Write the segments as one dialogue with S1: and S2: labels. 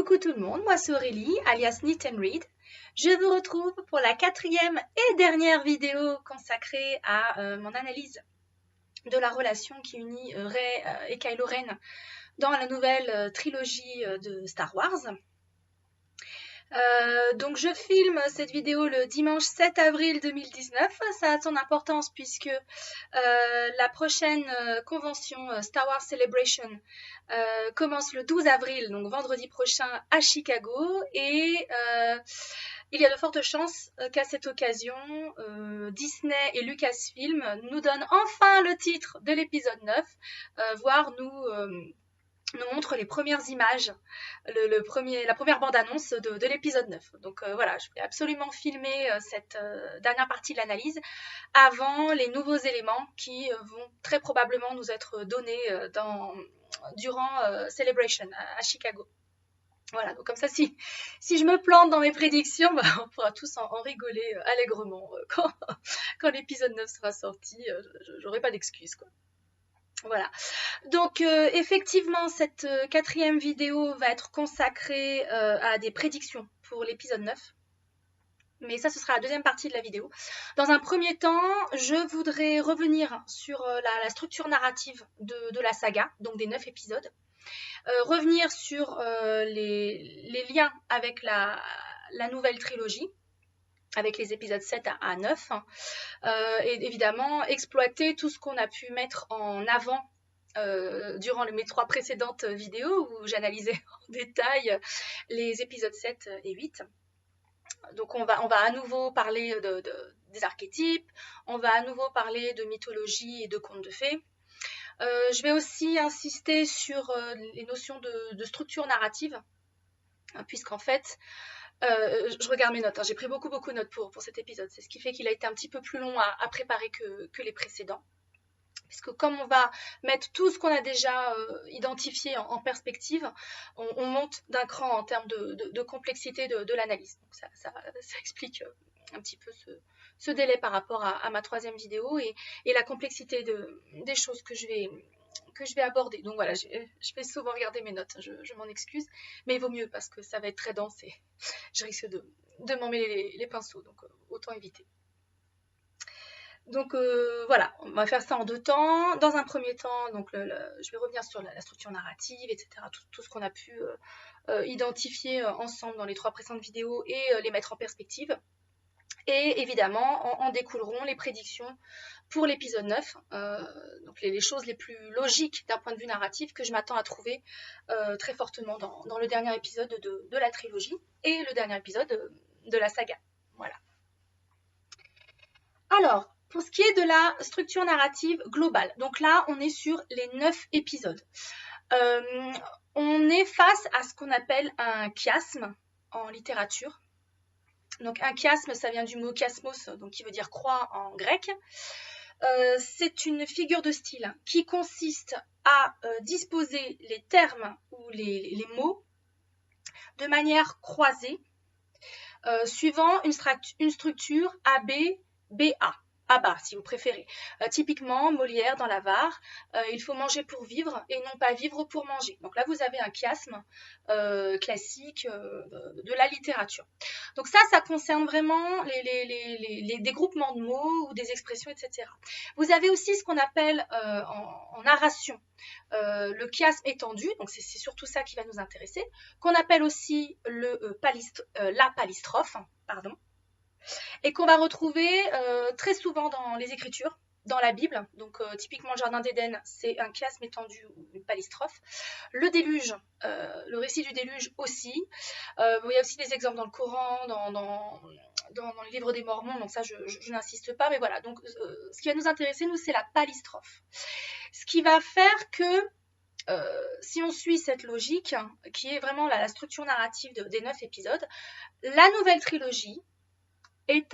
S1: Coucou tout le monde, moi c'est Aurélie, alias Knit and Read. Je vous retrouve pour la 4e et dernière vidéo consacrée à mon analyse de la relation qui unit Rey et Kylo Ren dans la nouvelle trilogie de Star Wars. Donc je filme cette vidéo le dimanche 7 avril 2019. Ça a son importance puisque la prochaine convention Star Wars Celebration commence le 12 avril, donc vendredi prochain à Chicago. Et il y a de fortes chances qu'à cette occasion, Disney et Lucasfilm nous donnent enfin le titre de l'épisode 9, voire nous montre les premières images, la première bande-annonce de l'épisode 9. Donc voilà, je voulais absolument filmer cette dernière partie de l'analyse avant les nouveaux éléments qui vont très probablement nous être donnés durant Celebration à Chicago. Voilà, donc comme ça, si je me plante dans mes prédictions, on pourra tous en rigoler allègrement quand l'épisode 9 sera sorti. J'aurai pas d'excuses, quoi. Voilà, donc effectivement cette 4e vidéo va être consacrée à des prédictions pour l'épisode 9. Mais ça, ce sera la deuxième partie de la vidéo. Dans un premier temps, je voudrais revenir sur la structure narrative de la saga, donc des 9 épisodes. Revenir sur les liens avec la nouvelle trilogie, avec les épisodes 7 à 9, et évidemment exploiter tout ce qu'on a pu mettre en avant durant mes 3 précédentes vidéos où j'analysais en détail les épisodes 7 et 8. Donc on va à nouveau parler des archétypes, on va à nouveau parler de mythologie et de contes de fées. Je vais aussi insister sur les notions de structure narrative, puisqu'en fait, je regarde mes notes, j'ai pris beaucoup de notes pour cet épisode. C'est ce qui fait qu'il a été un petit peu plus long à préparer que les précédents. Puisque comme on va mettre tout ce qu'on a déjà identifié en perspective, on monte d'un cran en termes de complexité de l'analyse. Donc ça explique un petit peu ce délai par rapport à ma 3e vidéo et la complexité des choses que je vais aborder. Donc voilà, je vais souvent regarder mes notes, je m'en excuse, mais il vaut mieux parce que ça va être très dense et je risque de m'emmêler les pinceaux, donc autant éviter. Donc voilà, on va faire ça en 2 temps. Dans un premier temps, donc je vais revenir sur la structure narrative, etc. Tout ce qu'on a pu identifier ensemble dans les 3 précédentes vidéos et les mettre en perspective. Et évidemment, en découleront les prédictions pour l'épisode 9, donc les choses les plus logiques d'un point de vue narratif que je m'attends à trouver très fortement dans le dernier épisode de la trilogie et le dernier épisode de la saga. Voilà. Alors, pour ce qui est de la structure narrative globale, donc là, on est sur les 9 épisodes. On est face à ce qu'on appelle un chiasme en littérature. Donc un chiasme, ça vient du mot chiasmos, donc qui veut dire croix en grec. C'est une figure de style qui consiste à disposer les termes ou les mots de manière croisée, suivant une structure AB, BA. ABA, si vous préférez. Typiquement, Molière dans l'Avare, il faut manger pour vivre et non pas vivre pour manger. Donc là, vous avez un chiasme classique de la littérature. Donc ça concerne vraiment des groupements de mots ou des expressions, etc. Vous avez aussi ce qu'on appelle en narration le chiasme étendu, donc c'est surtout ça qui va nous intéresser, qu'on appelle aussi la palistrophe, pardon, et qu'on va retrouver très souvent dans les Écritures, dans la Bible. Donc typiquement le Jardin d'Éden, c'est un chiasme étendu ou une palistrophe. Le déluge, le récit du déluge aussi. Il y a aussi des exemples dans le Coran, dans le livre des Mormons, donc ça je n'insiste pas, mais voilà. Donc ce qui va nous intéresser, nous, c'est la palistrophe. Ce qui va faire que si on suit cette logique, qui est vraiment la structure narrative des 9 épisodes, la nouvelle trilogie est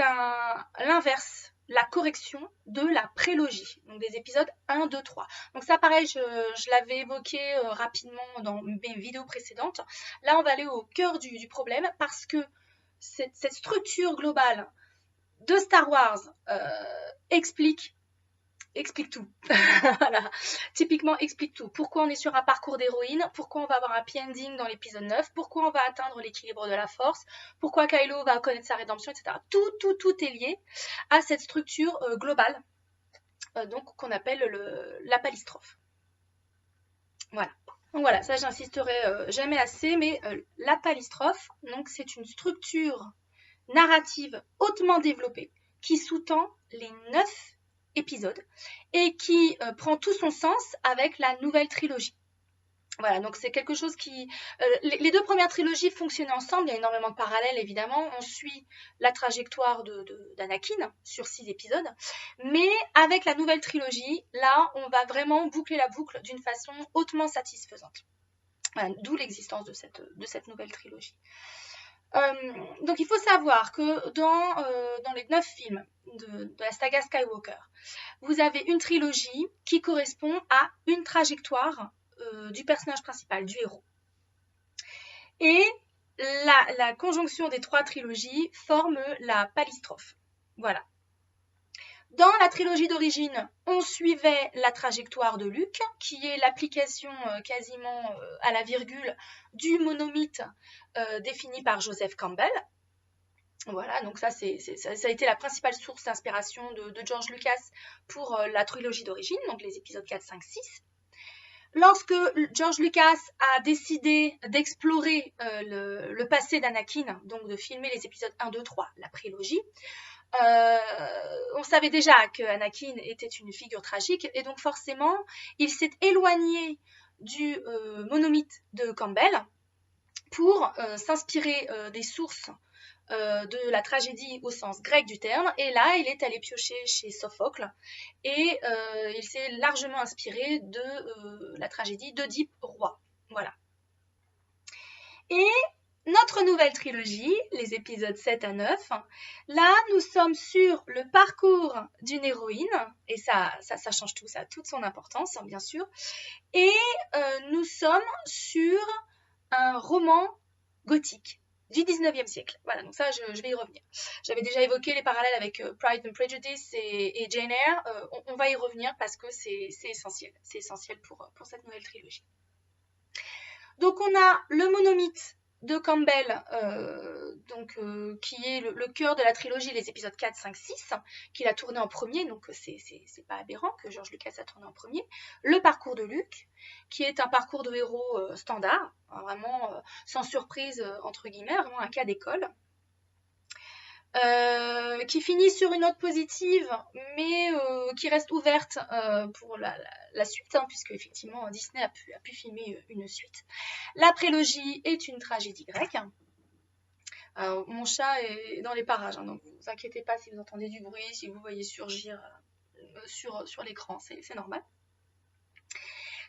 S1: l'inverse, la correction de la prélogie, donc des épisodes 1, 2, 3. Donc ça, pareil, je l'avais évoqué rapidement dans mes vidéos précédentes. Là, on va aller au cœur du problème parce que cette structure globale de Star Wars explique explique tout. Voilà. Typiquement, explique tout. Pourquoi on est sur un parcours d'héroïne, pourquoi on va avoir un happy ending dans l'épisode 9, pourquoi on va atteindre l'équilibre de la force, pourquoi Kylo va connaître sa rédemption, etc. Tout est lié à cette structure globale, donc qu'on appelle la palistrophe. Voilà. Donc voilà, ça j'insisterai jamais assez, mais la palistrophe, donc c'est une structure narrative hautement développée qui sous-tend les 9 épisodes et qui prend tout son sens avec la nouvelle trilogie. Voilà, donc c'est quelque chose qui... les deux premières trilogies fonctionnaient ensemble, il y a énormément de parallèles évidemment, on suit la trajectoire d'Anakin sur 6 épisodes, mais avec la nouvelle trilogie, là on va vraiment boucler la boucle d'une façon hautement satisfaisante. Voilà, d'où l'existence de cette nouvelle trilogie. Donc il faut savoir que dans les 9 films de la saga Skywalker, vous avez une trilogie qui correspond à une trajectoire du personnage principal, du héros. Et la conjonction des 3 trilogies forme la palistrophe. Voilà. Dans la trilogie d'origine, on suivait la trajectoire de Luke, qui est l'application quasiment à la virgule du monomythe défini par Joseph Campbell. Voilà, donc ça a été la principale source d'inspiration de George Lucas pour la trilogie d'origine, donc les épisodes 4, 5, 6. Lorsque George Lucas a décidé d'explorer le passé d'Anakin, donc de filmer les épisodes 1, 2, 3, la prélogie, on savait déjà que Anakin était une figure tragique et donc forcément il s'est éloigné du monomythe de Campbell pour s'inspirer des sources de la tragédie au sens grec du terme, et là il est allé piocher chez Sophocle et il s'est largement inspiré de la tragédie d'Œdipe roi. Voilà. Et notre nouvelle trilogie, les épisodes 7 à 9, là nous sommes sur le parcours d'une héroïne, et ça change tout, ça a toute son importance bien sûr, et nous sommes sur un roman gothique du 19e siècle. Voilà, donc ça je vais y revenir. J'avais déjà évoqué les parallèles avec Pride and Prejudice et Jane Eyre, on va y revenir parce que c'est essentiel pour cette nouvelle trilogie. Donc on a le monomythe de Campbell, qui est le cœur de la trilogie, les épisodes 4, 5, 6, qu'il a tourné en premier, donc c'est pas aberrant que George Lucas a tourné en premier. Le parcours de Luke, qui est un parcours de héros standard, vraiment sans surprise, entre guillemets, vraiment un cas d'école. Qui finit sur une note positive, mais qui reste ouverte pour la suite, puisque effectivement Disney a pu filmer une suite. La prélogie est une tragédie grecque. Mon chat est dans les parages, donc ne vous inquiétez pas si vous entendez du bruit, si vous voyez surgir sur l'écran, c'est normal.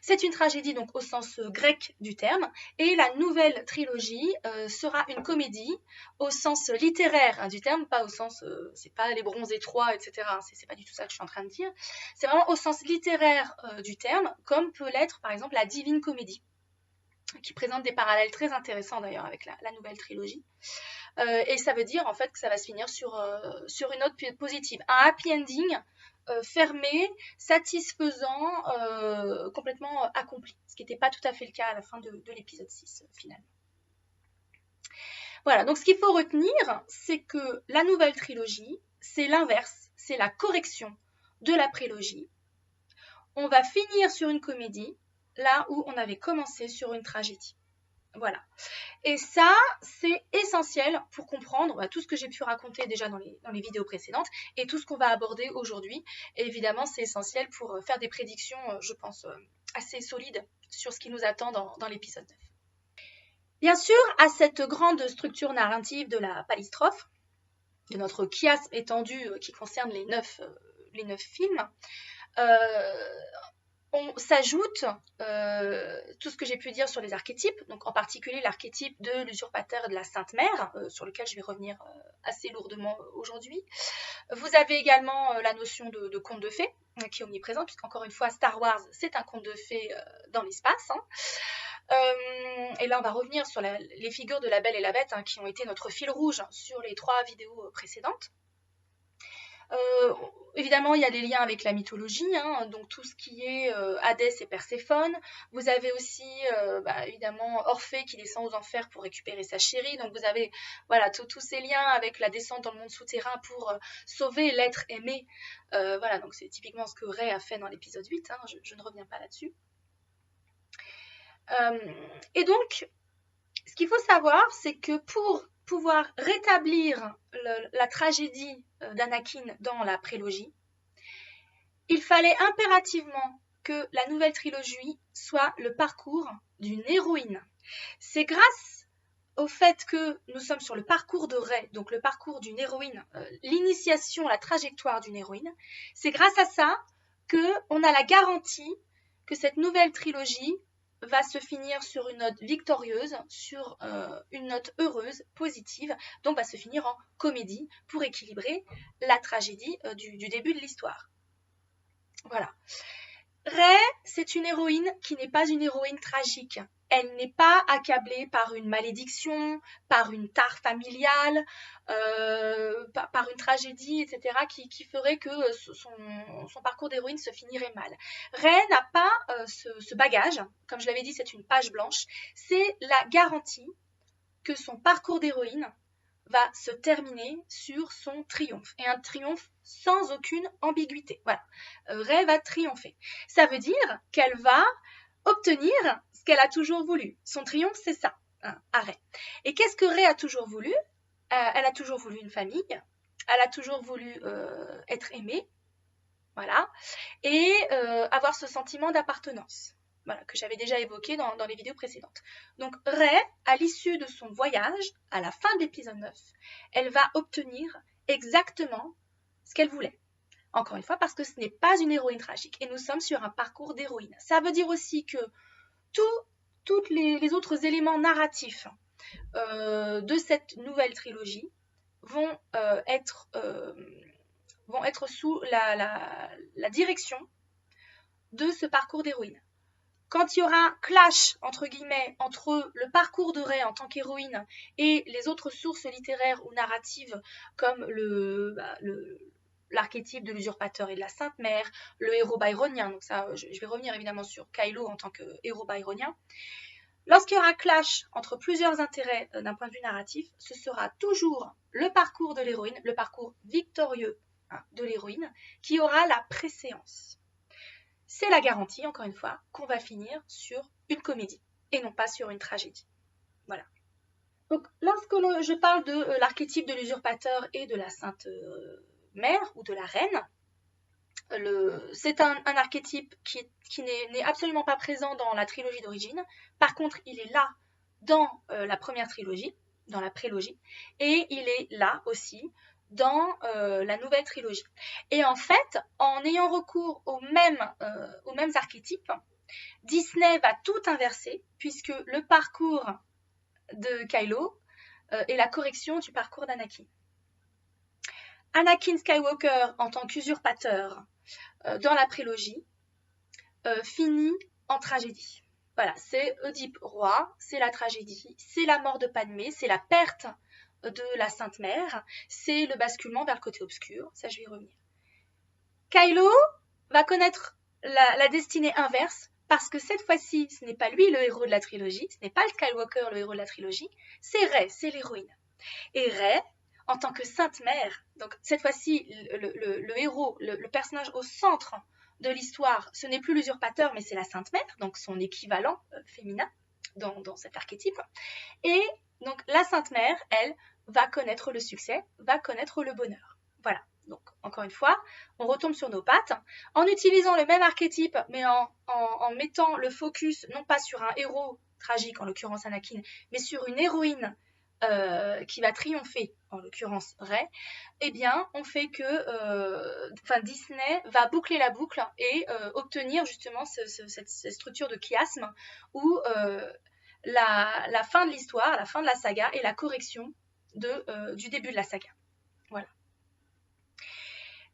S1: C'est une tragédie donc au sens grec du terme, et la nouvelle trilogie sera une comédie au sens littéraire du terme, pas au sens, c'est pas les Bronzés 3, etc. C'est pas du tout ça que je suis en train de dire. C'est vraiment au sens littéraire du terme, comme peut l'être par exemple la Divine Comédie, qui présente des parallèles très intéressants d'ailleurs avec la nouvelle trilogie. Et ça veut dire en fait que ça va se finir sur une note positive, un happy ending fermé, satisfaisant, complètement accompli, ce qui n'était pas tout à fait le cas à la fin de l'épisode 6 finalement. Voilà, donc ce qu'il faut retenir, c'est que la nouvelle trilogie, c'est l'inverse, c'est la correction de la prélogie. On va finir sur une comédie, là où on avait commencé sur une tragédie. Voilà. Et ça, c'est essentiel pour comprendre tout ce que j'ai pu raconter déjà dans les vidéos précédentes et tout ce qu'on va aborder aujourd'hui. Et évidemment, c'est essentiel pour faire des prédictions, je pense, assez solides sur ce qui nous attend dans l'épisode 9. Bien sûr, à cette grande structure narrative de la palistrophe, de notre chiasme étendu qui concerne les 9 films, on s'ajoute tout ce que j'ai pu dire sur les archétypes, donc en particulier l'archétype de l'usurpateur et de la Sainte Mère, sur lequel je vais revenir assez lourdement aujourd'hui. Vous avez également la notion de conte de fées, qui est omniprésente, puisqu'encore une fois, Star Wars, c'est un conte de fées dans l'espace. Et là, on va revenir sur les figures de la Belle et la Bête, qui ont été notre fil rouge sur les 3 vidéos précédentes. Évidemment, il y a des liens avec la mythologie, hein, donc tout ce qui est Hadès et Perséphone. Vous avez aussi, évidemment, Orphée qui descend aux enfers pour récupérer sa chérie. Donc vous avez voilà, tous ces liens avec la descente dans le monde souterrain pour sauver l'être aimé. Voilà, donc c'est typiquement ce que Rey a fait dans l'épisode 8, hein, je ne reviens pas là-dessus. Et donc, ce qu'il faut savoir, c'est que pour pouvoir rétablir la tragédie d'Anakin dans la prélogie, il fallait impérativement que la nouvelle trilogie soit le parcours d'une héroïne. C'est grâce au fait que nous sommes sur le parcours de Rey, donc le parcours d'une héroïne, l'initiation, la trajectoire d'une héroïne, c'est grâce à ça qu'on a la garantie que cette nouvelle trilogie va se finir sur une note victorieuse, sur une note heureuse, positive, donc va se finir en comédie pour équilibrer la tragédie du début de l'histoire. Voilà. Rey, c'est une héroïne qui n'est pas une héroïne tragique. Elle n'est pas accablée par une malédiction, par une tare familiale, par une tragédie, etc., qui ferait que son parcours d'héroïne se finirait mal. Rey n'a pas ce bagage. Comme je l'avais dit, c'est une page blanche. C'est la garantie que son parcours d'héroïne va se terminer sur son triomphe. Et un triomphe sans aucune ambiguïté. Voilà. Rey va triompher. Ça veut dire qu'elle va obtenir ce qu'elle a toujours voulu. Son triomphe, c'est ça, hein, à Rey. Et qu'est-ce que Rey a toujours voulu? Elle a toujours voulu une famille. Elle a toujours voulu être aimée. Voilà. Et avoir ce sentiment d'appartenance. Voilà, que j'avais déjà évoqué dans les vidéos précédentes. Donc Rey, à l'issue de son voyage, à la fin de l'épisode 9, elle va obtenir exactement ce qu'elle voulait. Encore une fois, parce que ce n'est pas une héroïne tragique. Et nous sommes sur un parcours d'héroïne. Ça veut dire aussi que tous les autres éléments narratifs de cette nouvelle trilogie vont être sous la direction de ce parcours d'héroïne. Quand il y aura un clash, entre guillemets, entre le parcours de Rey en tant qu'héroïne et les autres sources littéraires ou narratives comme l'archétype de l'usurpateur et de la Sainte Mère, le héros byronien, donc ça, je vais revenir évidemment sur Kylo en tant que héros byronien. Lorsqu'il y aura un clash entre plusieurs intérêts d'un point de vue narratif, ce sera toujours le parcours de l'héroïne, le parcours victorieux de l'héroïne, qui aura la préséance. C'est la garantie, encore une fois, qu'on va finir sur une comédie et non pas sur une tragédie. Voilà. Donc, lorsque je parle de l'archétype de l'usurpateur et de la Sainte Mère ou de la Reine, c'est un archétype qui n'est absolument pas présent dans la trilogie d'origine. Par contre, il est là dans la première trilogie, dans la prélogie, et il est là aussi dans la nouvelle trilogie. Et en fait, en ayant recours aux mêmes archétypes, Disney va tout inverser, puisque le parcours de Kylo est la correction du parcours d'Anakin. Anakin Skywalker, en tant qu'usurpateur dans la prélogie, finit en tragédie. Voilà, c'est Oedipe roi, c'est la tragédie, c'est la mort de Padmé, c'est la perte de la Sainte Mère, c'est le basculement vers le côté obscur, ça je vais y revenir. Kylo va connaître la destinée inverse, parce que cette fois-ci, ce n'est pas lui le héros de la trilogie, ce n'est pas le Skywalker le héros de la trilogie, c'est Rey, c'est l'héroïne. Et Rey, en tant que Sainte Mère, donc cette fois-ci, le héros, le personnage au centre de l'histoire, ce n'est plus l'usurpateur, mais c'est la Sainte Mère, donc son équivalent féminin dans cet archétype. Et donc la Sainte Mère, elle, va connaître le succès, va connaître le bonheur. Voilà. Donc, encore une fois, on retombe sur nos pattes en utilisant le même archétype, mais en mettant le focus non pas sur un héros tragique, en l'occurrence Anakin, mais sur une héroïne qui va triompher, en l'occurrence Rey, eh bien, on fait que Disney va boucler la boucle et obtenir justement cette structure de chiasme où la fin de l'histoire, la fin de la saga est la correction du début de la saga. Voilà.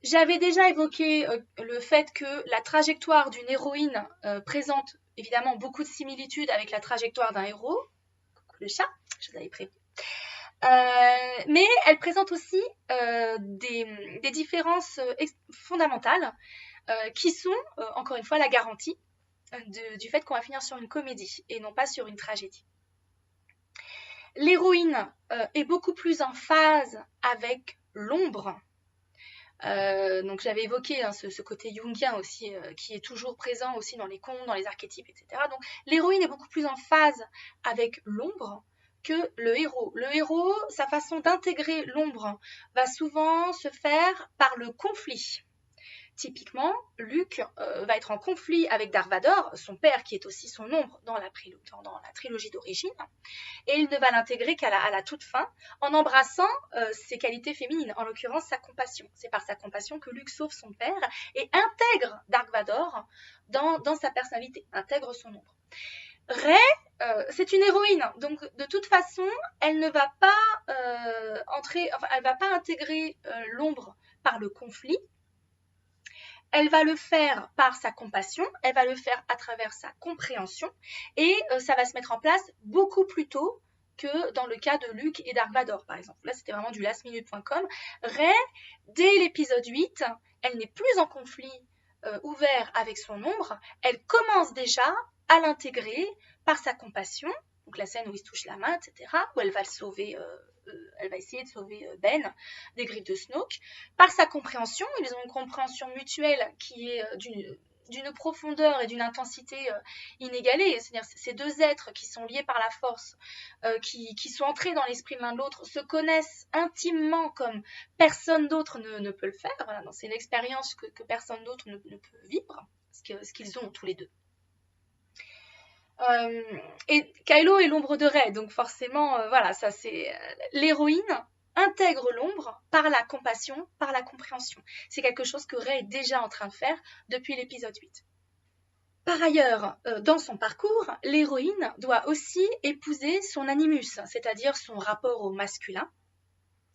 S1: J'avais déjà évoqué le fait que la trajectoire d'une héroïne présente évidemment beaucoup de similitudes avec la trajectoire d'un héros. Coucou le chat, je vous avais prévenu. Mais elle présente aussi des différences fondamentales qui sont, encore une fois, la garantie du fait qu'on va finir sur une comédie et non pas sur une tragédie. L'héroïne est beaucoup plus en phase avec l'ombre. Donc j'avais évoqué ce côté jungien aussi, qui est toujours présent aussi dans les contes, dans les archétypes, etc. Donc l'héroïne est beaucoup plus en phase avec l'ombre que le héros. Le héros, sa façon d'intégrer l'ombre va souvent se faire par le conflit. Typiquement, Luke va être en conflit avec Dark Vador, son père qui est aussi son ombre dans la trilogie d'origine, et il ne va l'intégrer qu'à la toute fin, en embrassant ses qualités féminines, en l'occurrence sa compassion. C'est par sa compassion que Luke sauve son père et intègre Dark Vador dans sa personnalité, intègre son ombre. Rey, c'est une héroïne, donc de toute façon, elle ne va pas elle va pas intégrer l'ombre par le conflit. Elle va le faire par sa compassion, elle va le faire à travers sa compréhension, et ça va se mettre en place beaucoup plus tôt que dans le cas de Luke et Dark Vador, par exemple. Là, c'était vraiment du lastminute.com. Rey, dès l'épisode 8, elle n'est plus en conflit ouvert avec son ombre, elle commence déjà à l'intégrer par sa compassion, donc la scène où il se touche la main, etc., où elle va le sauver, elle va essayer de sauver Ben des griffes de Snoke, par sa compréhension. Ils ont une compréhension mutuelle qui est d'une profondeur et d'une intensité inégalée. C'est-à-dire ces deux êtres qui sont liés par la force, qui sont entrés dans l'esprit l'un de l'autre, se connaissent intimement comme personne d'autre ne peut le faire. Voilà, c'est une expérience que personne d'autre ne peut vivre, ce qu'ils ont tous les deux. Et Kylo est l'ombre de Rey, donc forcément, voilà, ça c'est l'héroïne intègre l'ombre par la compassion, par la compréhension. C'est quelque chose que Rey est déjà en train de faire depuis l'épisode 8. Par ailleurs, dans son parcours, l'héroïne doit aussi épouser son animus, c'est-à-dire son rapport au masculin,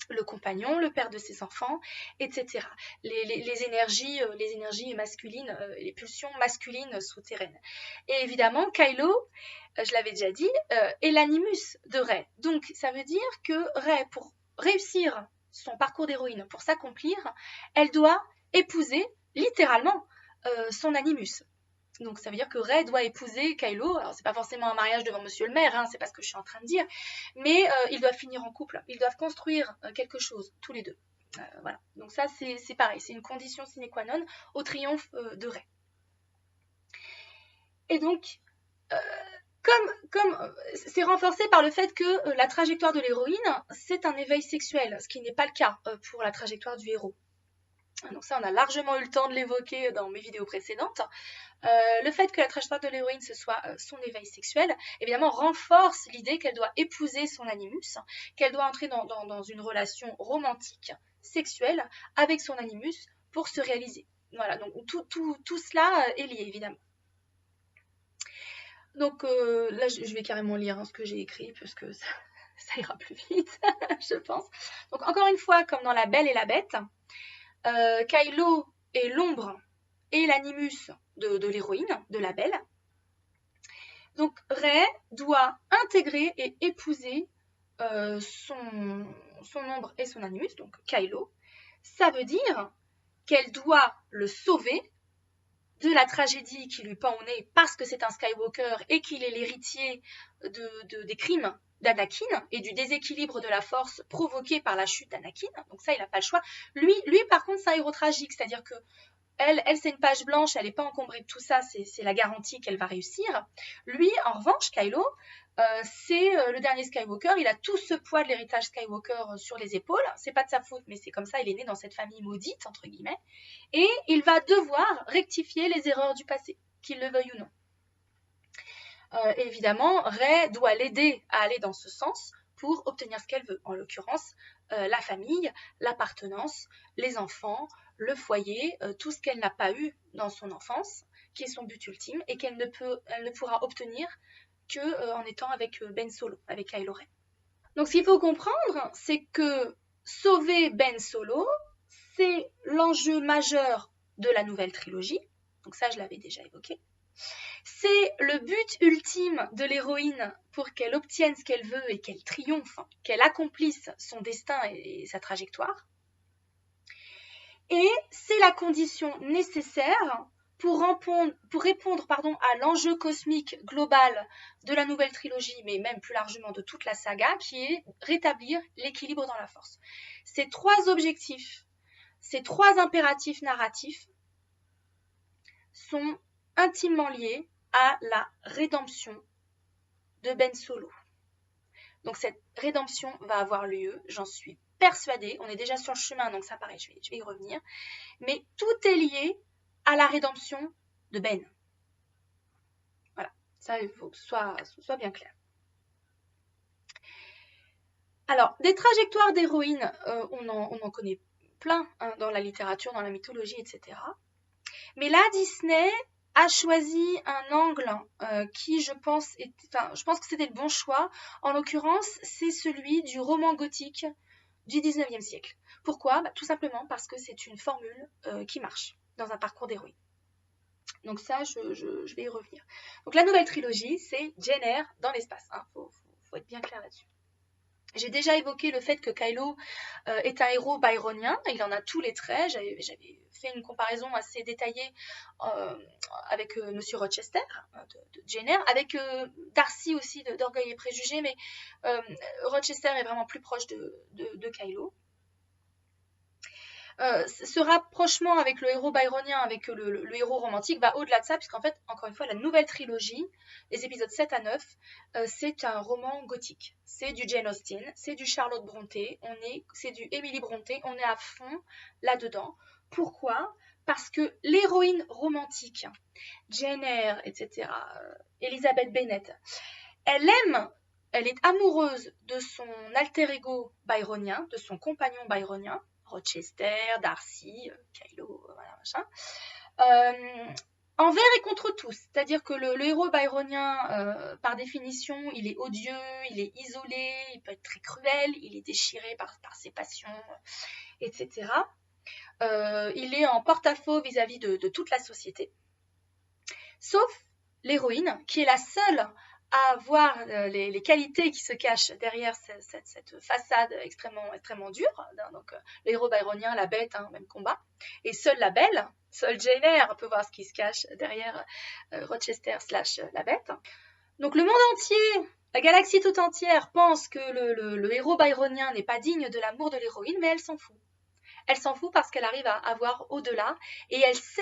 S1: le compagnon, le père de ses enfants, etc. Les énergies masculines, les pulsions masculines souterraines. Et évidemment, Kylo, je l'avais déjà dit, est l'animus de Rey. Donc ça veut dire que Rey, pour réussir son parcours d'héroïne, pour s'accomplir, elle doit épouser littéralement son animus. Donc ça veut dire que Rey doit épouser Kylo. Alors c'est pas forcément un mariage devant Monsieur le Maire, c'est pas ce que je suis en train de dire, mais ils doivent finir en couple. Ils doivent construire quelque chose tous les deux. Voilà. Donc ça c'est pareil, c'est une condition sine qua non au triomphe de Rey. Et donc comme c'est renforcé par le fait que la trajectoire de l'héroïne c'est un éveil sexuel, ce qui n'est pas le cas pour la trajectoire du héros. Donc ça, on a largement eu le temps de l'évoquer dans mes vidéos précédentes. Le fait que la trajectoire de l'héroïne ce soit son éveil sexuel, évidemment, renforce l'idée qu'elle doit épouser son animus, qu'elle doit entrer dans une relation romantique, sexuelle, avec son animus pour se réaliser. Voilà, donc tout cela est lié, évidemment. Donc là, je vais carrément lire ce que j'ai écrit, parce que ça ira plus vite, je pense. Donc encore une fois, comme dans La Belle et la Bête, Kylo est l'ombre et l'animus de l'héroïne, de la Belle. Donc Rey doit intégrer et épouser son ombre et son animus, donc Kylo. Ça veut dire qu'elle doit le sauver de la tragédie qui lui pend au nez parce que c'est un Skywalker et qu'il est l'héritier des crimes d'Anakin et du déséquilibre de la force provoqué par la chute d'Anakin. Donc ça, il n'a pas le choix. Lui par contre, c'est un héros tragique, c'est-à-dire que elle c'est une page blanche, elle n'est pas encombrée de tout ça, c'est la garantie qu'elle va réussir. Lui, en revanche, Kylo, c'est le dernier Skywalker, il a tout ce poids de l'héritage Skywalker sur les épaules, c'est pas de sa faute, mais c'est comme ça, il est né dans cette famille maudite, entre guillemets, et il va devoir rectifier les erreurs du passé, qu'il le veuille ou non. Évidemment, Rey doit l'aider à aller dans ce sens pour obtenir ce qu'elle veut, en l'occurrence la famille, l'appartenance, les enfants, le foyer, tout ce qu'elle n'a pas eu dans son enfance, qui est son but ultime et qu'elle ne pourra obtenir qu'en étant avec Ben Solo, avec Kylo Ren. Donc ce qu'il faut comprendre, c'est que sauver Ben Solo, c'est l'enjeu majeur de la nouvelle trilogie. Donc ça, je l'avais déjà évoqué. C'est le but ultime de l'héroïne pour qu'elle obtienne ce qu'elle veut et qu'elle triomphe, qu'elle accomplisse son destin et sa trajectoire. Et c'est la condition nécessaire pour répondre à l'enjeu cosmique global de la nouvelle trilogie, mais même plus largement de toute la saga, qui est rétablir l'équilibre dans la force. Ces trois objectifs, ces trois impératifs narratifs sont intimement liés à la rédemption de Ben Solo. Donc cette rédemption va avoir lieu, j'en suis persuadée, on est déjà sur le chemin, donc ça paraît, je vais y revenir, mais tout est lié à la rédemption de Ben. Voilà, ça il faut que ce soit bien clair. Alors, des trajectoires d'héroïnes, on en connaît plein hein, dans la littérature, dans la mythologie, etc. Mais là, Disney a choisi un angle qui, je pense que c'était le bon choix. En l'occurrence, c'est celui du roman gothique du 19e siècle. Pourquoi ? Tout simplement parce que c'est une formule qui marche dans un parcours d'héroïne. Donc ça, je vais y revenir. Donc la nouvelle trilogie, c'est Jane Eyre dans l'espace. Hein. Faut être bien clair là-dessus. J'ai déjà évoqué le fait que Kylo est un héros byronien, il en a tous les traits, j'avais fait une comparaison assez détaillée avec Monsieur Rochester de Jane Eyre, avec Darcy aussi d'Orgueil et Préjugés, mais Rochester est vraiment plus proche de Kylo. Ce rapprochement avec le héros byronien, avec le héros romantique, va au-delà de ça, puisqu'en fait, encore une fois, la nouvelle trilogie, les épisodes 7 à 9, c'est un roman gothique. C'est du Jane Austen, c'est du Charlotte Brontë, c'est du Emily Brontë, on est à fond là-dedans. Pourquoi ? Parce que l'héroïne romantique, Jane Eyre, etc., Elizabeth Bennet, elle est amoureuse de son alter ego byronien, de son compagnon byronien, Rochester, Darcy, Kylo, voilà, machin. Envers et contre tous. C'est-à-dire que le héros byronien, par définition, il est odieux, il est isolé, il peut être très cruel, il est déchiré par ses passions, etc. Il est en porte-à-faux vis-à-vis de toute la société. Sauf l'héroïne, qui est la seule à voir les qualités qui se cachent derrière cette façade extrêmement dure. Donc, le héros byronien, la bête, hein, même combat. Et seule la belle, seule Jane Eyre peut voir ce qui se cache derrière Rochester / la bête. Donc, le monde entier, la galaxie tout entière pense que le héros byronien n'est pas digne de l'amour de l'héroïne, mais elle s'en fout. Elle s'en fout parce qu'elle arrive à voir au-delà et elle sait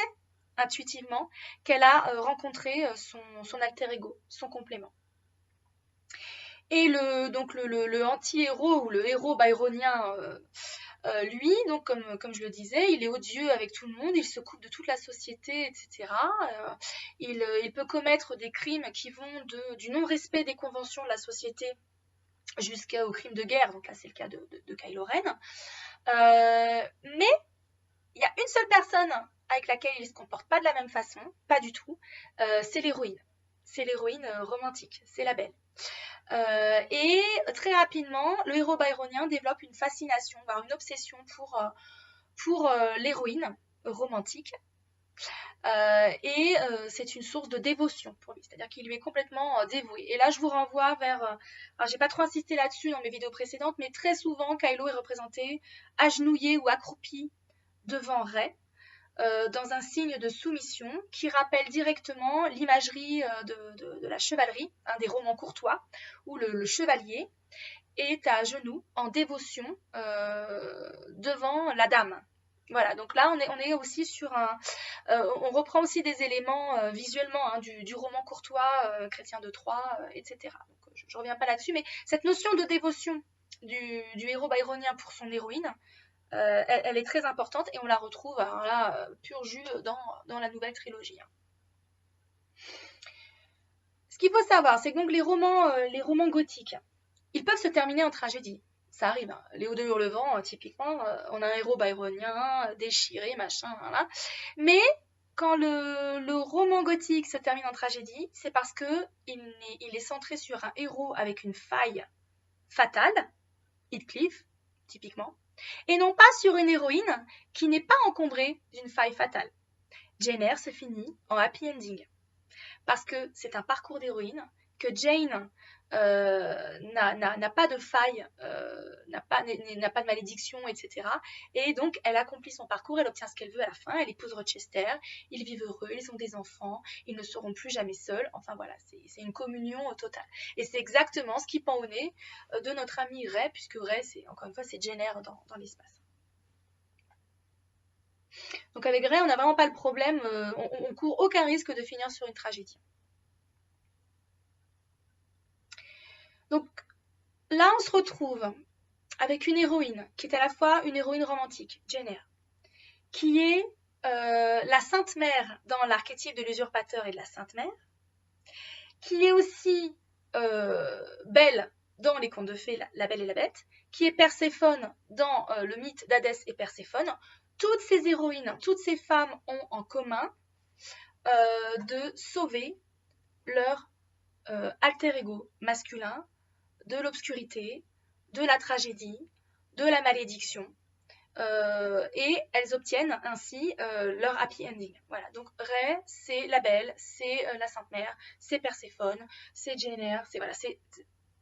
S1: intuitivement qu'elle a rencontré son alter ego, son complément. Et le anti-héros ou le héros byronien, lui, donc comme je le disais, il est odieux avec tout le monde, il se coupe de toute la société, etc. Il peut commettre des crimes qui vont du non-respect des conventions de la société jusqu'au crime de guerre, donc là c'est le cas de Kylo Ren. Mais il y a une seule personne avec laquelle il ne se comporte pas de la même façon, pas du tout, c'est l'héroïne. C'est l'héroïne romantique, c'est la belle. Et très rapidement, le héros byronien développe une fascination, voire une obsession pour l'héroïne romantique. Et c'est une source de dévotion pour lui, c'est-à-dire qu'il lui est complètement dévoué. Et là, je vous renvoie vers... alors, j'ai pas trop insisté là-dessus dans mes vidéos précédentes, mais très souvent, Kylo est représenté agenouillé ou accroupi devant Rey, dans un signe de soumission qui rappelle directement l'imagerie de la chevalerie, un des romans courtois, où le chevalier est à genoux en dévotion devant la dame. Voilà, donc là on est aussi sur on reprend aussi des éléments visuellement hein, du roman courtois chrétien de Troyes, etc. Donc je reviens pas là-dessus, mais cette notion de dévotion du héros byronien pour son héroïne, elle est très importante et on la retrouve alors là, pur jus dans la nouvelle trilogie. Ce qu'il faut savoir, c'est que donc les romans gothiques, ils peuvent se terminer en tragédie. Ça arrive. Hein. Léo de Hurlevent, typiquement, on a un héros byronien, déchiré, machin, voilà. Mais quand le roman gothique se termine en tragédie, c'est parce que il est centré sur un héros avec une faille fatale, Heathcliff, typiquement, et non pas sur une héroïne qui n'est pas encombrée d'une faille fatale. Jane Eyre se finit en happy ending. parce que c'est un parcours d'héroïne, que Jane n'a pas de faille, n'a pas de malédiction, etc. Et donc, elle accomplit son parcours, elle obtient ce qu'elle veut à la fin, elle épouse Rochester, ils vivent heureux, ils ont des enfants, ils ne seront plus jamais seuls. Enfin voilà, c'est une communion totale. Et c'est exactement ce qui pend au nez de notre ami Ray, puisque Ray, encore une fois, c'est Jenner dans l'espace. Donc avec Ray, on n'a vraiment pas le problème, on court aucun risque de finir sur une tragédie. Donc là, on se retrouve avec une héroïne qui est à la fois une héroïne romantique, Jenner, qui est la Sainte Mère dans l'archétype de l'usurpateur et de la Sainte Mère, qui est aussi Belle dans les contes de fées, La Belle et la Bête, qui est Perséphone dans le mythe d'Hadès et Perséphone. Toutes ces héroïnes, toutes ces femmes ont en commun de sauver leur alter ego masculin de l'obscurité, de la tragédie, de la malédiction. Et elles obtiennent ainsi leur happy ending. Voilà, donc Ray, c'est la Belle, c'est la Sainte Mère, c'est Perséphone, c'est Jenner,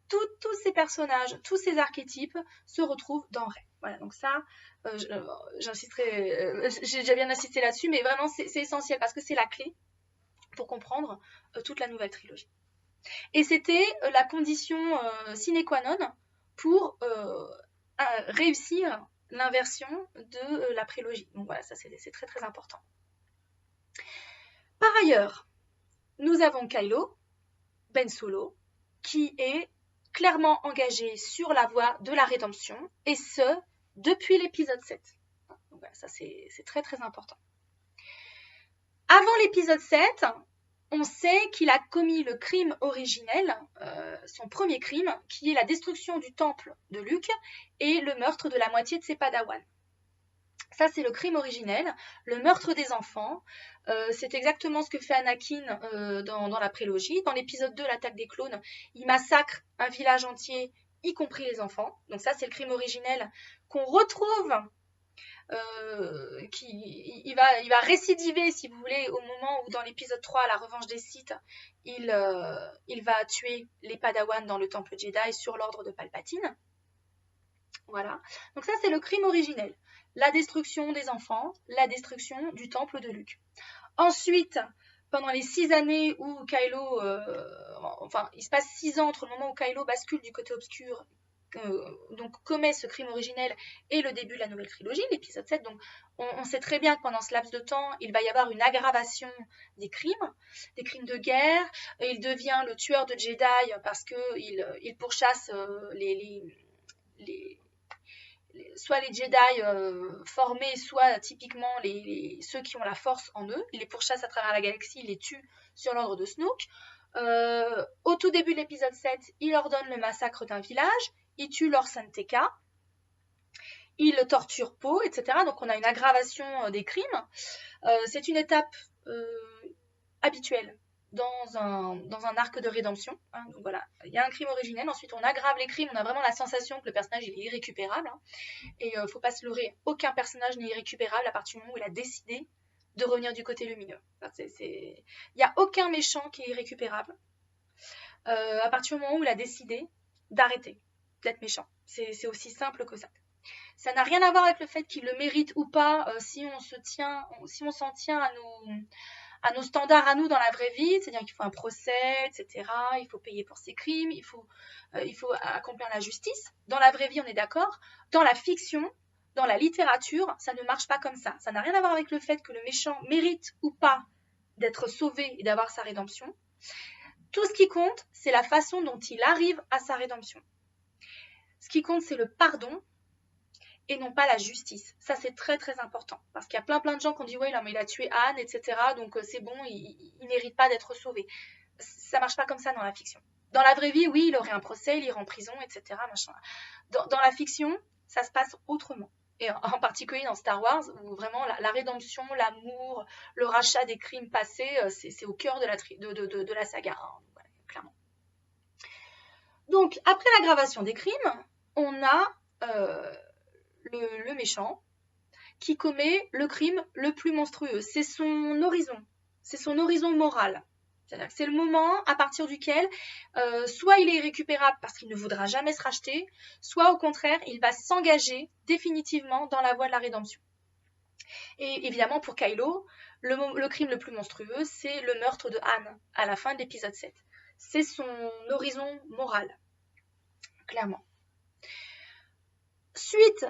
S1: tous ces personnages, tous ces archétypes se retrouvent dans Ray. Voilà, donc ça, j'insisterai, j'ai déjà bien insisté là-dessus, mais vraiment c'est essentiel parce que c'est la clé pour comprendre toute la nouvelle trilogie. Et c'était la condition sine qua non pour réussir l'inversion de la prélogie. Donc voilà, ça c'est très très important. Par ailleurs, nous avons Kylo, Ben Solo, qui est clairement engagé sur la voie de la rédemption, et ce, depuis l'épisode 7. Donc voilà, ça c'est très très important. Avant l'épisode 7, on sait qu'il a commis le crime originel, son premier crime, qui est la destruction du temple de Luke et le meurtre de la moitié de ses padawans. Ça, c'est le crime originel, le meurtre des enfants. C'est exactement ce que fait Anakin dans la prélogie. Dans l'épisode 2, l'attaque des clones, il massacre un village entier, y compris les enfants. Donc ça, c'est le crime originel qu'on retrouve. Il va récidiver, si vous voulez, au moment où dans l'épisode 3, la revanche des Sith, il va tuer les Padawans dans le temple Jedi sur l'ordre de Palpatine. Voilà. Donc ça, c'est le crime originel. La destruction des enfants, la destruction du temple de Luke. Ensuite, pendant les 6 années où Kylo... il se passe 6 ans entre le moment où Kylo bascule du côté obscur, donc commet ce crime originel et le début de la nouvelle trilogie, l'épisode 7. Donc on sait très bien que pendant ce laps de temps, il va y avoir une aggravation des crimes de guerre. Il devient le tueur de Jedi parce qu'il pourchasse soit les Jedi formés, soit typiquement ceux qui ont la force en eux. Il les pourchasse à travers la galaxie, il les tue sur l'ordre de Snoke. Au tout début de l'épisode 7, il ordonne le massacre d'un village, il tue Lor San Tekka, il torture Poe, etc. Donc on a une aggravation des crimes. C'est une étape habituelle dans un arc de rédemption. Hein. Donc voilà, il y a un crime originel, ensuite on aggrave les crimes, on a vraiment la sensation que le personnage il est irrécupérable. Hein. Et faut pas se leurrer, aucun personnage n'est irrécupérable à partir du moment où il a décidé de revenir du côté lumineux. Il n'y a aucun méchant qui est irrécupérable à partir du moment où il a décidé d'arrêter d'être méchant. C'est aussi simple que ça. Ça n'a rien à voir avec le fait qu'il le mérite ou pas si on s'en tient à nos standards à nous dans la vraie vie, c'est-à-dire qu'il faut un procès, etc. Il faut payer pour ses crimes, il faut accomplir la justice. Dans la vraie vie, on est d'accord. Dans la fiction, dans la littérature, ça ne marche pas comme ça. Ça n'a rien à voir avec le fait que le méchant mérite ou pas d'être sauvé et d'avoir sa rédemption. Tout ce qui compte, c'est la façon dont il arrive à sa rédemption. Ce qui compte, c'est le pardon et non pas la justice. Ça, c'est très très important. Parce qu'il y a plein de gens qui ont dit « Ouais, non, mais il a tué Anne, etc. Donc c'est bon, il ne mérite pas d'être sauvé. » Ça ne marche pas comme ça dans la fiction. Dans la vraie vie, oui, il aurait un procès, il irait en prison, etc. Machin. Dans la fiction, ça se passe autrement. Et en particulier dans Star Wars, où vraiment la rédemption, l'amour, le rachat des crimes passés, c'est au cœur de la saga, hein, voilà, clairement. Donc, après l'aggravation des crimes, on a le méchant qui commet le crime le plus monstrueux. C'est son horizon moral. C'est-à-dire que c'est le moment à partir duquel soit il est irrécupérable parce qu'il ne voudra jamais se racheter, soit au contraire, il va s'engager définitivement dans la voie de la rédemption. Et évidemment, pour Kylo, le crime le plus monstrueux, c'est le meurtre de Han à la fin de l'épisode 7. C'est son horizon moral, clairement. Suite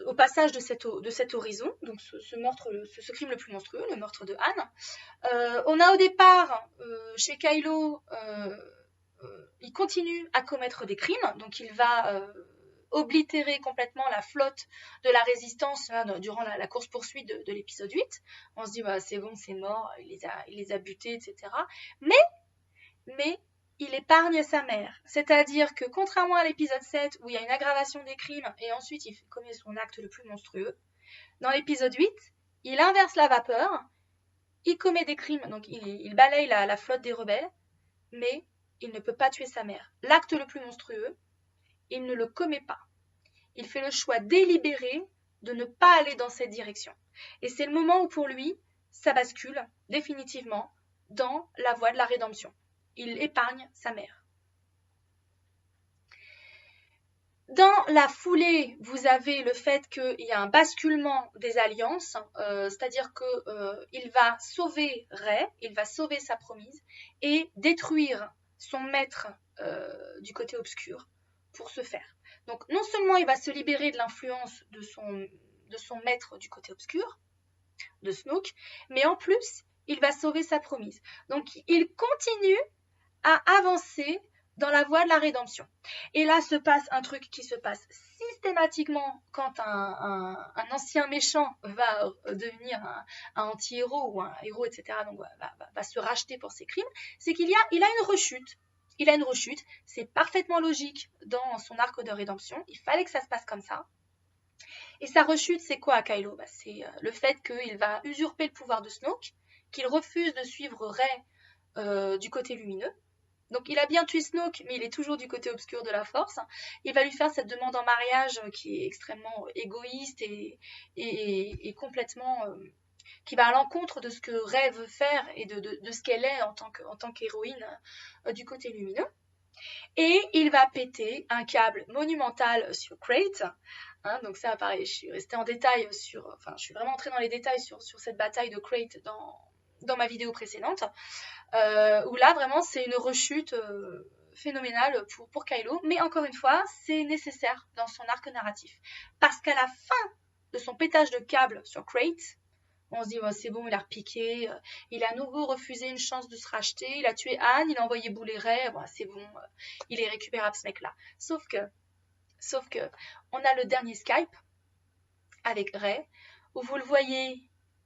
S1: au passage de cet horizon, donc ce crime le plus monstrueux, le meurtre de Han, on a au départ, chez Kylo, il continue à commettre des crimes, donc il va oblitérer complètement la flotte de la résistance durant la course-poursuite de l'épisode 8. On se dit, bah, c'est bon, c'est mort, il les a butés, etc. Mais il épargne sa mère. C'est-à-dire que contrairement à l'épisode 7 où il y a une aggravation des crimes et ensuite il commet son acte le plus monstrueux, dans l'épisode 8, il inverse la vapeur, il commet des crimes, donc il balaye la flotte des rebelles, mais il ne peut pas tuer sa mère. L'acte le plus monstrueux, il ne le commet pas. Il fait le choix délibéré de ne pas aller dans cette direction. Et c'est le moment où pour lui, ça bascule définitivement dans la voie de la rédemption. Il épargne sa mère. Dans la foulée, vous avez le fait qu'il y a un basculement des alliances, c'est-à-dire qu'il va sauver Rey, il va sauver sa promise et détruire son maître du côté obscur pour ce faire. Donc non seulement il va se libérer de l'influence de son maître du côté obscur, de Snoke, mais en plus, il va sauver sa promise. Donc il continue à avancer dans la voie de la rédemption. Et là se passe un truc qui se passe systématiquement quand un ancien méchant va devenir un anti-héros ou un héros, etc., donc va se racheter pour ses crimes, c'est qu'il a une rechute. Il a une rechute, c'est parfaitement logique dans son arc de rédemption, il fallait que ça se passe comme ça. Et sa rechute, c'est quoi à Kylo ? C'est le fait qu'il va usurper le pouvoir de Snoke, qu'il refuse de suivre Rey du côté lumineux. Donc il a bien tué Snoke, mais il est toujours du côté obscur de la Force. Il va lui faire cette demande en mariage qui est extrêmement égoïste et complètement... qui va à l'encontre de ce que Rey veut faire et de ce qu'elle est en tant qu'héroïne du côté lumineux. Et il va péter un câble monumental sur Crate. Donc ça, pareil, je suis restée en détail je suis vraiment entrée dans les détails sur cette bataille de Crate dans ma vidéo précédente, où là, vraiment, c'est une rechute phénoménale pour Kylo. Mais encore une fois, c'est nécessaire dans son arc narratif. Parce qu'à la fin de son pétage de câble sur Crate, on se dit, oh, c'est bon, il a repiqué, il a à nouveau refusé une chance de se racheter, il a tué Han, il a envoyé bouler Rey, bon, c'est bon, il est récupérable ce mec-là. Sauf que, on a le dernier Skype avec Rey, où vous le voyez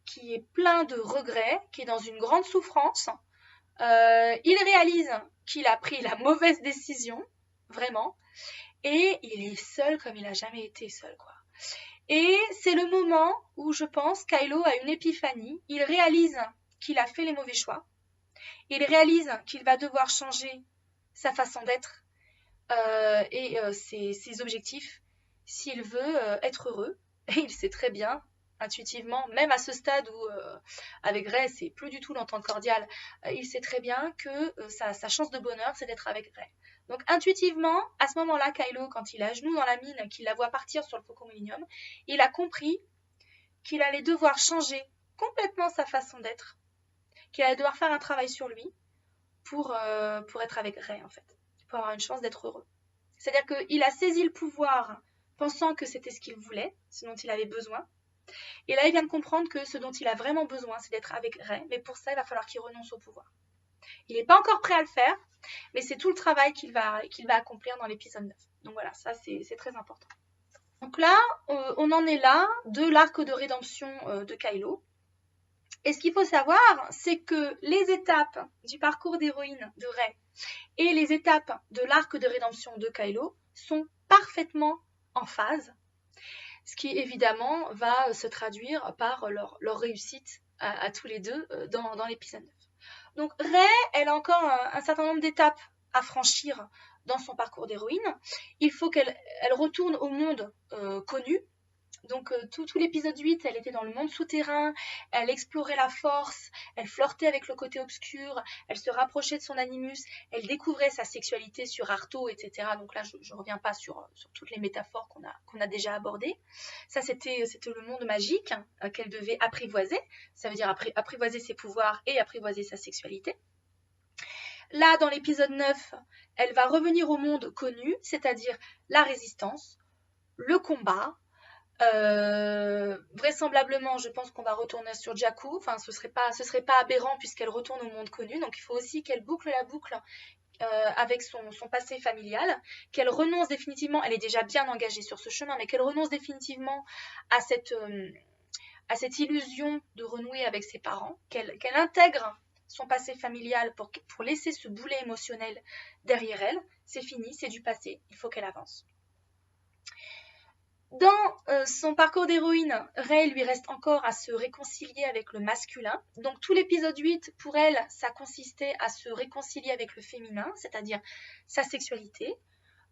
S1: qui est plein de regrets, qui est dans une grande souffrance. Il réalise qu'il a pris la mauvaise décision, vraiment, et il est seul comme il n'a jamais été seul, quoi. Et c'est le moment où je pense Kylo a une épiphanie, il réalise qu'il a fait les mauvais choix, il réalise qu'il va devoir changer sa façon d'être et ses objectifs s'il veut être heureux. Et il sait très bien, intuitivement, même à ce stade où avec Rey c'est plus du tout l'entente cordiale, il sait très bien que sa chance de bonheur c'est d'être avec Rey. Donc intuitivement, à ce moment-là, Kylo, quand il est à genoux dans la mine, qu'il la voit partir sur le Faucon Millenium, il a compris qu'il allait devoir changer complètement sa façon d'être, qu'il allait devoir faire un travail sur lui pour être avec Rey, en fait, pour avoir une chance d'être heureux. C'est-à-dire qu'il a saisi le pouvoir pensant que c'était ce qu'il voulait, ce dont il avait besoin. Et là, il vient de comprendre que ce dont il a vraiment besoin, c'est d'être avec Rey, mais pour ça, il va falloir qu'il renonce au pouvoir. Il n'est pas encore prêt à le faire, mais c'est tout le travail qu'il va accomplir dans l'épisode 9. Donc voilà, ça c'est très important. Donc là, on en est là de l'arc de rédemption de Kylo. Et ce qu'il faut savoir, c'est que les étapes du parcours d'héroïne de Rey et les étapes de l'arc de rédemption de Kylo sont parfaitement en phase, ce qui évidemment va se traduire par leur réussite à tous les deux dans l'épisode 9. Donc Rey, elle a encore un certain nombre d'étapes à franchir dans son parcours d'héroïne. Il faut qu'elle retourne au monde connu, Donc tout l'épisode 8, elle était dans le monde souterrain, elle explorait la force, elle flirtait avec le côté obscur, elle se rapprochait de son animus, elle découvrait sa sexualité sur Arto, etc. Donc là, je ne reviens pas sur toutes les métaphores qu'on a déjà abordées. Ça, c'était le monde magique qu'elle devait apprivoiser. Ça veut dire apprivoiser ses pouvoirs et apprivoiser sa sexualité. Là, dans l'épisode 9, elle va revenir au monde connu, c'est-à-dire la résistance, le combat. Vraisemblablement, je pense qu'on va retourner sur Jakku. Enfin, ce serait pas aberrant puisqu'elle retourne au monde connu. Donc, il faut aussi qu'elle boucle la boucle avec son passé familial, qu'elle renonce définitivement. Elle est déjà bien engagée sur ce chemin, mais qu'elle renonce définitivement à cette illusion de renouer avec ses parents, qu'elle intègre son passé familial pour laisser ce boulet émotionnel derrière elle. C'est fini, c'est du passé, il faut qu'elle avance. Dans son parcours d'héroïne, Rey lui reste encore à se réconcilier avec le masculin. Donc tout l'épisode 8, pour elle, ça consistait à se réconcilier avec le féminin, c'est-à-dire sa sexualité,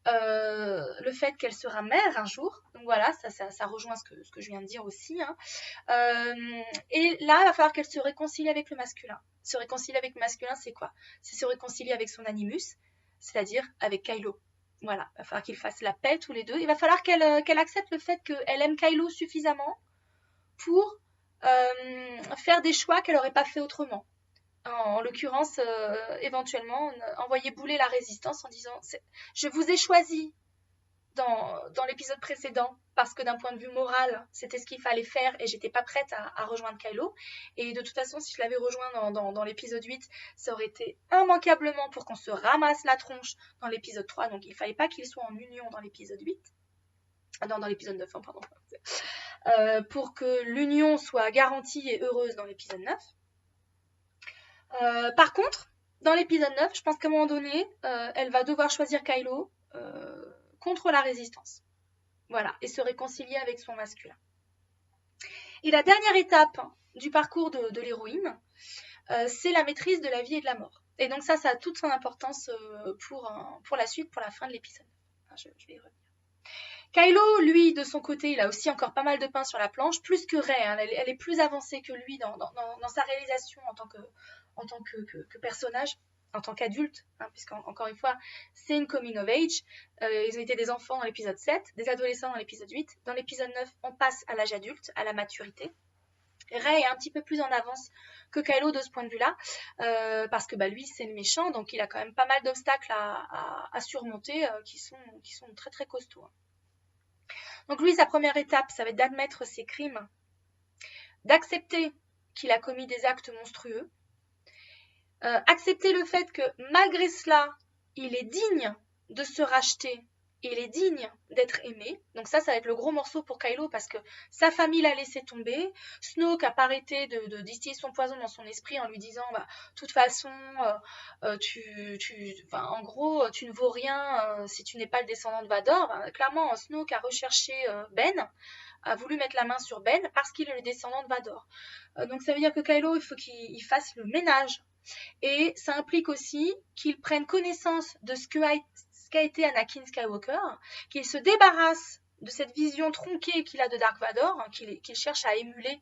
S1: le fait qu'elle sera mère un jour. Donc voilà, ça rejoint ce que je viens de dire aussi. Et là, il va falloir qu'elle se réconcilie avec le masculin. Se réconcilier avec le masculin, c'est quoi? C'est se réconcilier avec son animus, c'est-à-dire avec Kylo. Voilà, il va falloir qu'ils fassent la paix tous les deux. Il va falloir qu'elle accepte le fait qu'elle aime Kylo suffisamment pour faire des choix qu'elle n'aurait pas fait autrement. En l'occurrence, éventuellement, envoyer bouler la résistance en disant « Je vous ai choisi dans l'épisode précédent parce que d'un point de vue moral, c'était ce qu'il fallait faire et j'étais pas prête à rejoindre Kylo. Et de toute façon, si je l'avais rejoint dans l'épisode 8, ça aurait été immanquablement pour qu'on se ramasse la tronche dans l'épisode 3. Donc il fallait pas qu'il soit en union dans l'épisode 8. Non, dans l'épisode 9, pardon. Pour que l'union soit garantie et heureuse dans l'épisode 9. Par contre, dans l'épisode 9, je pense qu'à un moment donné, elle va devoir choisir Kylo contre la résistance. Voilà, et se réconcilier avec son masculin. Et la dernière étape du parcours de l'héroïne, c'est la maîtrise de la vie et de la mort. Et donc ça a toute son importance pour la suite, pour la fin de l'épisode. Enfin, je vais y revenir. Kylo, lui, de son côté, il a aussi encore pas mal de pain sur la planche, plus que Rey. Hein, elle est plus avancée que lui dans sa réalisation en tant que personnage, en tant qu'adulte, hein, puisqu'encore une fois, c'est une coming of age. Ils ont été des enfants dans l'épisode 7, des adolescents dans l'épisode 8. Dans l'épisode 9, on passe à l'âge adulte, à la maturité. Rey est un petit peu plus en avance que Kylo de ce point de vue-là, parce que lui, c'est le méchant, donc il a quand même pas mal d'obstacles à surmonter qui sont très très costauds. Donc lui, sa première étape, ça va être d'admettre ses crimes, d'accepter qu'il a commis des actes monstrueux, accepter le fait que malgré cela, il est digne de se racheter et il est digne d'être aimé. Donc ça va être le gros morceau pour Kylo parce que sa famille l'a laissé tomber. Snoke a pas arrêté de distiller son poison dans son esprit en lui disant de toute façon, en gros, tu ne vaux rien si tu n'es pas le descendant de Vador. Clairement, Snoke a recherché Ben, a voulu mettre la main sur Ben parce qu'il est le descendant de Vador. Donc ça veut dire que Kylo, il faut qu'il fasse le ménage. Et ça implique aussi qu'il prenne connaissance de ce qu'a été Anakin Skywalker, qu'il se débarrasse de cette vision tronquée qu'il a de Dark Vador, hein, qu'il cherche à émuler,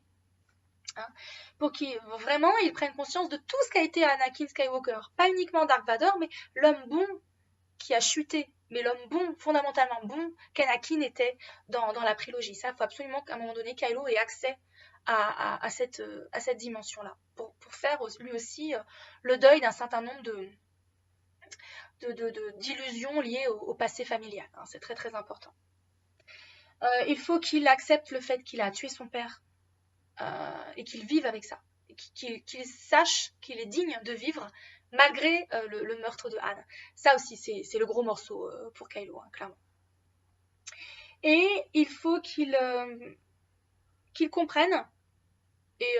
S1: hein, pour qu'il vraiment il prenne conscience de tout ce qu'a été Anakin Skywalker. Pas uniquement Dark Vador, mais l'homme bon qui a chuté, mais l'homme bon, fondamentalement bon, qu'Anakin était dans la prélogie. Ça, il faut absolument qu'à un moment donné, Kylo ait accès à cette dimension-là, pour faire lui aussi le deuil d'un certain nombre d'illusions liées au passé familial. Hein, c'est très très important. Il faut qu'il accepte le fait qu'il a tué son père et qu'il vive avec ça. Qu'il sache qu'il est digne de vivre malgré le meurtre de Han. Ça aussi, c'est le gros morceau pour Kylo, hein, clairement. Et il faut qu'il comprenne, et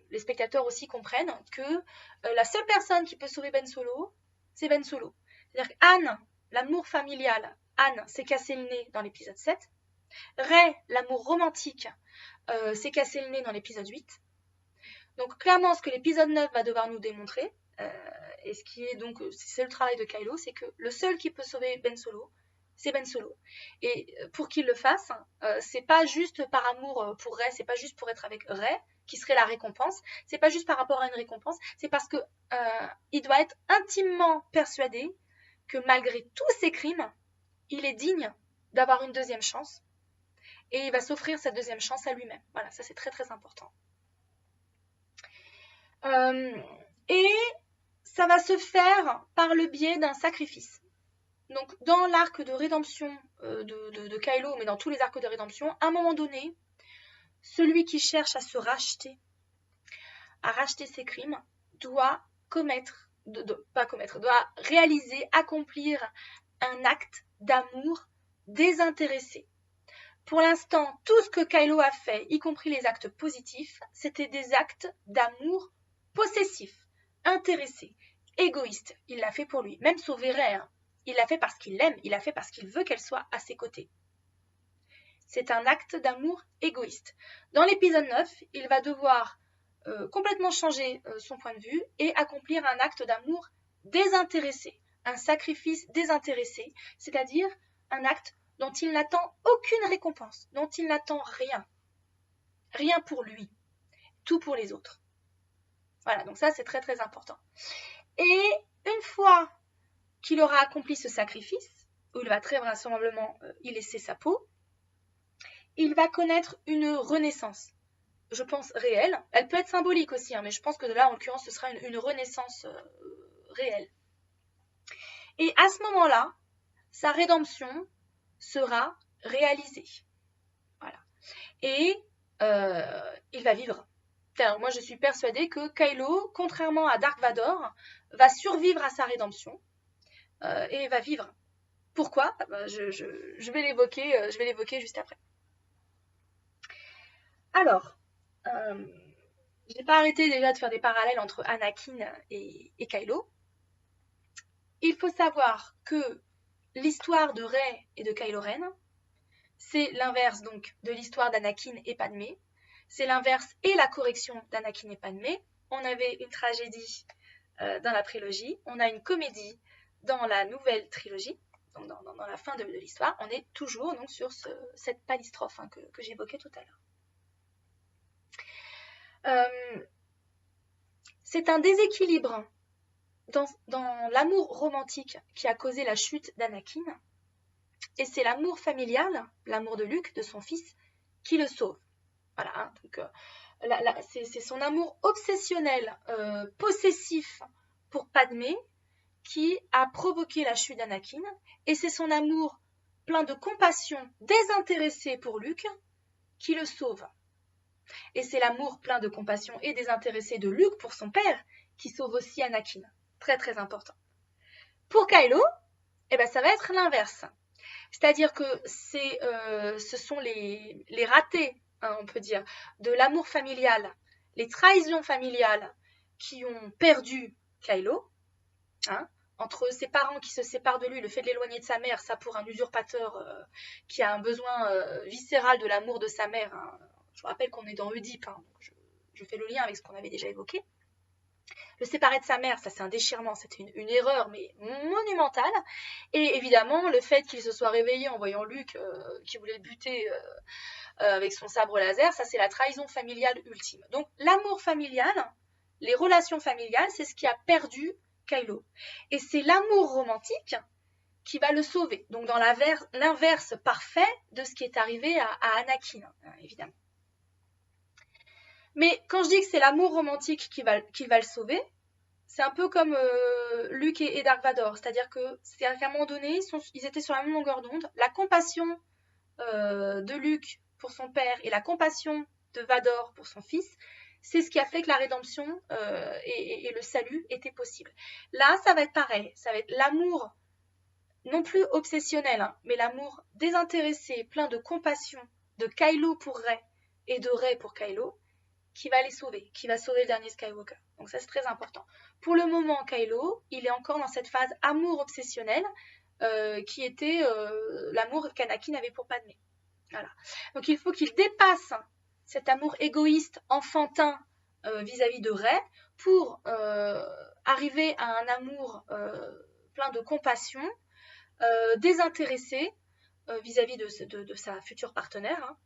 S1: les spectateurs aussi comprennent, que la seule personne qui peut sauver Ben Solo, c'est Ben Solo. C'est-à-dire qu'Anne, l'amour familial, Anne s'est cassé le nez dans l'épisode 7. Rey, l'amour romantique, s'est cassé le nez dans l'épisode 8. Donc clairement, ce que l'épisode 9 va devoir nous démontrer, et ce qui est donc, c'est le travail de Kylo, c'est que le seul qui peut sauver Ben Solo, c'est Ben Solo. Et pour qu'il le fasse, c'est pas juste par amour pour Rey, c'est pas juste pour être avec Rey, qui serait la récompense, c'est pas juste par rapport à une récompense, c'est parce que il doit être intimement persuadé que malgré tous ses crimes, il est digne d'avoir une deuxième chance, et il va s'offrir cette deuxième chance à lui-même. Voilà, ça c'est très très important. Et ça va se faire par le biais d'un sacrifice. Donc dans l'arc de rédemption de Kylo, mais dans tous les arcs de rédemption, à un moment donné, celui qui cherche à se racheter, à racheter ses crimes, doit doit réaliser, accomplir un acte d'amour désintéressé. Pour l'instant, tout ce que Kylo a fait, y compris les actes positifs, c'était des actes d'amour possessif, intéressé, égoïste. Il l'a fait pour lui. Même sauver Rey, il l'a fait parce qu'il l'aime, il l'a fait parce qu'il veut qu'elle soit à ses côtés. C'est un acte d'amour égoïste. Dans l'épisode 9, il va devoir complètement changer son point de vue et accomplir un acte d'amour désintéressé, un sacrifice désintéressé, c'est-à-dire un acte dont il n'attend aucune récompense, dont il n'attend rien. Rien pour lui, tout pour les autres. Voilà, donc ça c'est très très important. Et une fois qu'il aura accompli ce sacrifice, où il va très vraisemblablement y laisser sa peau, il va connaître une renaissance, je pense réelle. Elle peut être symbolique aussi, mais je pense que là en l'occurrence ce sera une renaissance réelle. Et à ce moment-là, sa rédemption sera réalisée. Voilà. Et il va vivre. Alors, moi, je suis persuadée que Kylo, contrairement à Dark Vador, va survivre à sa rédemption et va vivre. Pourquoi ? Je vais l'évoquer juste après. Alors, j'ai pas arrêté déjà de faire des parallèles entre Anakin et Kylo. Il faut savoir que l'histoire de Rey et de Kylo Ren, c'est l'inverse donc de l'histoire d'Anakin et Padmé. C'est l'inverse et la correction d'Anakin et Padmé. On avait une tragédie dans la prélogie, on a une comédie dans la nouvelle trilogie, donc dans la fin de l'histoire. On est toujours donc sur cette palistrophe que j'évoquais tout à l'heure. C'est un déséquilibre dans l'amour romantique qui a causé la chute d'Anakin, et c'est l'amour familial, l'amour de Luke, de son fils, qui le sauve. Voilà, donc c'est son amour obsessionnel, possessif pour Padmé qui a provoqué la chute d'Anakin, et c'est son amour plein de compassion, désintéressé pour Luke, qui le sauve. Et c'est l'amour plein de compassion et désintéressé de Luke pour son père, qui sauve aussi Anakin. Très très important. Pour Kylo, ça va être l'inverse. C'est-à-dire que ce sont les ratés, on peut dire, de l'amour familial, les trahisons familiales qui ont perdu Kylo, entre ses parents qui se séparent de lui, le fait de l'éloigner de sa mère, ça pour un usurpateur qui a un besoin viscéral de l'amour de sa mère. Je vous rappelle qu'on est dans Oedipe, donc je fais le lien avec ce qu'on avait déjà évoqué. Le séparer de sa mère, ça c'est un déchirement, c'était une erreur, mais monumentale. Et évidemment, le fait qu'il se soit réveillé en voyant Luke qui voulait le buter avec son sabre laser, ça c'est la trahison familiale ultime. Donc l'amour familial, les relations familiales, c'est ce qui a perdu Kylo. Et c'est l'amour romantique qui va le sauver. Donc dans l'inverse parfait de ce qui est arrivé à Anakin, évidemment. Mais quand je dis que c'est l'amour romantique qui va le sauver, c'est un peu comme Luke et Dark Vador. C'est-à-dire qu'à un moment donné, ils étaient sur la même longueur d'onde. La compassion de Luke pour son père et la compassion de Vador pour son fils, c'est ce qui a fait que la rédemption et le salut étaient possibles. Là, ça va être pareil. Ça va être l'amour, non plus obsessionnel, mais l'amour désintéressé, plein de compassion de Kylo pour Rey et de Rey pour Kylo, qui va les sauver, qui va sauver le dernier Skywalker. Donc ça, c'est très important. Pour le moment, Kylo, il est encore dans cette phase amour obsessionnel qui était l'amour qu'Anakin avait pour Padmé. Voilà. Donc il faut qu'il dépasse cet amour égoïste, enfantin vis-à-vis de Rey pour arriver à un amour plein de compassion désintéressé vis-à-vis de sa future partenaire, hein,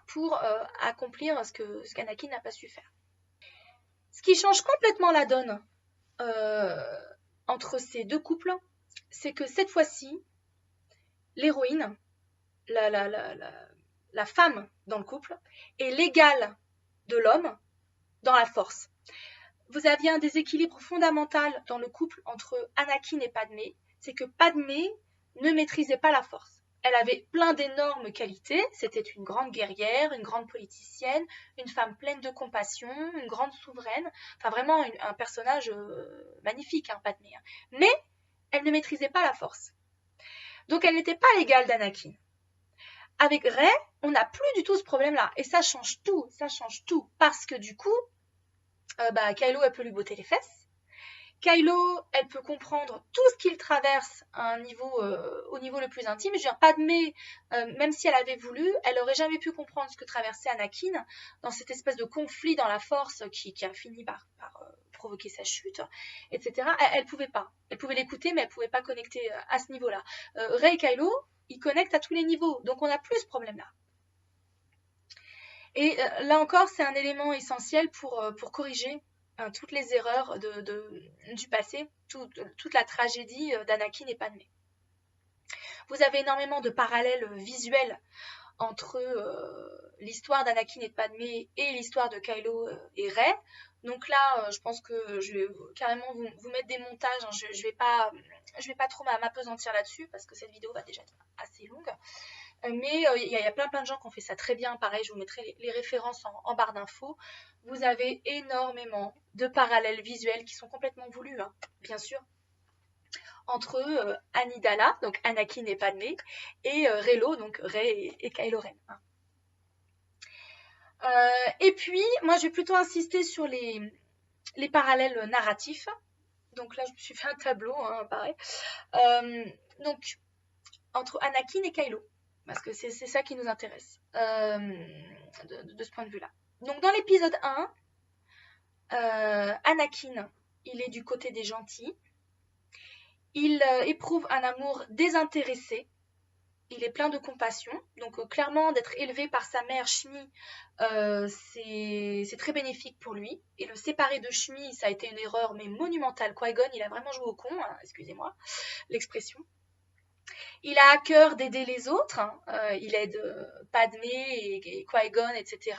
S1: pour accomplir ce qu'Anakin n'a pas su faire. Ce qui change complètement la donne entre ces deux couples, c'est que cette fois-ci, l'héroïne, la femme dans le couple, est l'égale de l'homme dans la force. Vous aviez un déséquilibre fondamental dans le couple entre Anakin et Padmé, c'est que Padmé ne maîtrisait pas la force. Elle avait plein d'énormes qualités, c'était une grande guerrière, une grande politicienne, une femme pleine de compassion, une grande souveraine, enfin vraiment un personnage magnifique, hein, Padmé. Mais elle ne maîtrisait pas la force. Donc elle n'était pas l'égale d'Anakin. Avec Rey, on n'a plus du tout ce problème-là. Et ça change tout, parce que du coup, Kylo, elle peut lui botter les fesses. Kylo, elle peut comprendre tout ce qu'il traverse à un niveau, au niveau le plus intime. Je veux dire, Padmé, même si elle avait voulu, elle n'aurait jamais pu comprendre ce que traversait Anakin dans cette espèce de conflit dans la force qui a fini par provoquer sa chute, etc. Elle pouvait pas. Elle pouvait l'écouter, mais elle pouvait pas connecter à ce niveau-là. Rey et Kylo, ils connectent à tous les niveaux, donc on n'a plus ce problème-là. Et là encore, c'est un élément essentiel pour corriger toutes les erreurs du passé, toute la tragédie d'Anakin et Padmé. Vous avez énormément de parallèles visuels entre l'histoire d'Anakin et de Padmé et l'histoire de Kylo et Rey. Donc là, je pense que je vais carrément vous mettre des montages. Hein. Je vais pas trop m'apesantir là-dessus parce que cette vidéo va déjà être assez longue. Mais il y a plein de gens qui ont fait ça très bien. Pareil, je vous mettrai les références en barre d'infos. Vous avez énormément de parallèles visuels qui sont complètement voulus, hein, bien sûr, entre Amidala, donc Anakin et Padmé, et Reylo, donc Rey et Kylo Ren. Hein. Et puis, moi, je vais plutôt insister sur les parallèles narratifs. Donc là, je me suis fait un tableau, hein, pareil. Donc, entre Anakin et Kylo. Parce que c'est ça qui nous intéresse de ce point de vue-là. Donc dans l'épisode 1, Anakin, il est du côté des gentils. Il éprouve un amour désintéressé. Il est plein de compassion. Donc clairement, d'être élevé par sa mère Shmi, c'est très bénéfique pour lui. Et le séparer de Shmi, ça a été une erreur mais monumentale. Qui-Gon, il a vraiment joué au con, hein, excusez-moi l'expression. Il a à cœur d'aider les autres. Hein. Il aide Padmé et Qui-Gon, etc.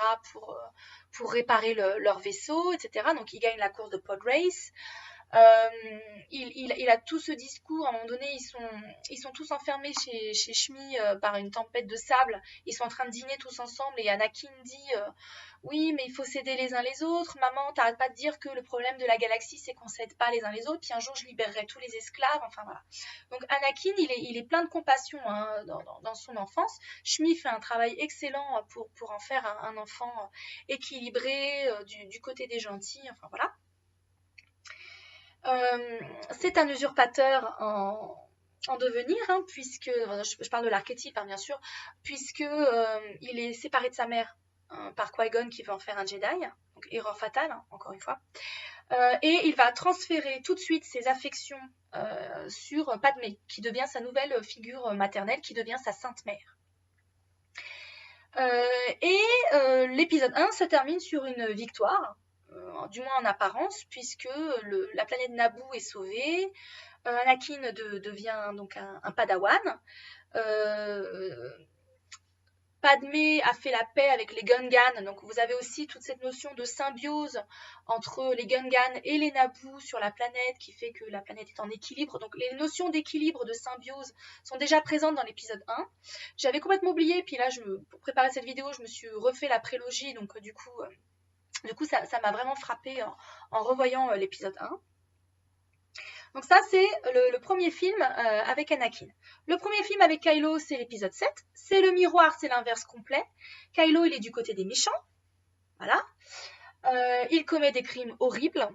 S1: pour réparer leur vaisseau, etc. Donc il gagne la course de Pod Race. Il a tout ce discours. À un moment donné, ils sont tous enfermés chez Shmi par une tempête de sable. Ils sont en train de dîner tous ensemble et Anakin dit oui, mais il faut s'aider les uns les autres. Maman, t'arrêtes pas de dire que le problème de la galaxie, c'est qu'on s'aide pas les uns les autres. Puis un jour, je libérerai tous les esclaves. Enfin voilà. Donc Anakin, il est plein de compassion hein, dans son enfance. Shmi fait un travail excellent pour en faire un enfant équilibré du côté des gentils. Enfin voilà. C'est un usurpateur en devenir, hein, puisque, je parle de l'archétype hein, bien sûr, puisque il est séparé de sa mère par Qui-Gon qui veut en faire un Jedi, donc erreur fatale, hein, encore une fois, et il va transférer tout de suite ses affections sur Padmé, qui devient sa nouvelle figure maternelle, qui devient sa sainte mère. L'épisode 1 se termine sur une victoire, du moins en apparence, puisque la planète Naboo est sauvée. Anakin devient donc un padawan. Padmé a fait la paix avec les Gungans, donc vous avez aussi toute cette notion de symbiose entre les Gungans et les Naboo sur la planète qui fait que la planète est en équilibre. Donc les notions d'équilibre, de symbiose sont déjà présentes dans l'épisode 1. J'avais complètement oublié, puis là, pour préparer cette vidéo, je me suis refait la prélogie, donc du coup ça m'a vraiment frappé en revoyant l'épisode 1. Donc ça, c'est le premier film avec Anakin. Le premier film avec Kylo, c'est l'épisode 7. C'est le miroir, c'est l'inverse complet. Kylo, il est du côté des méchants. Voilà. Il commet des crimes horribles.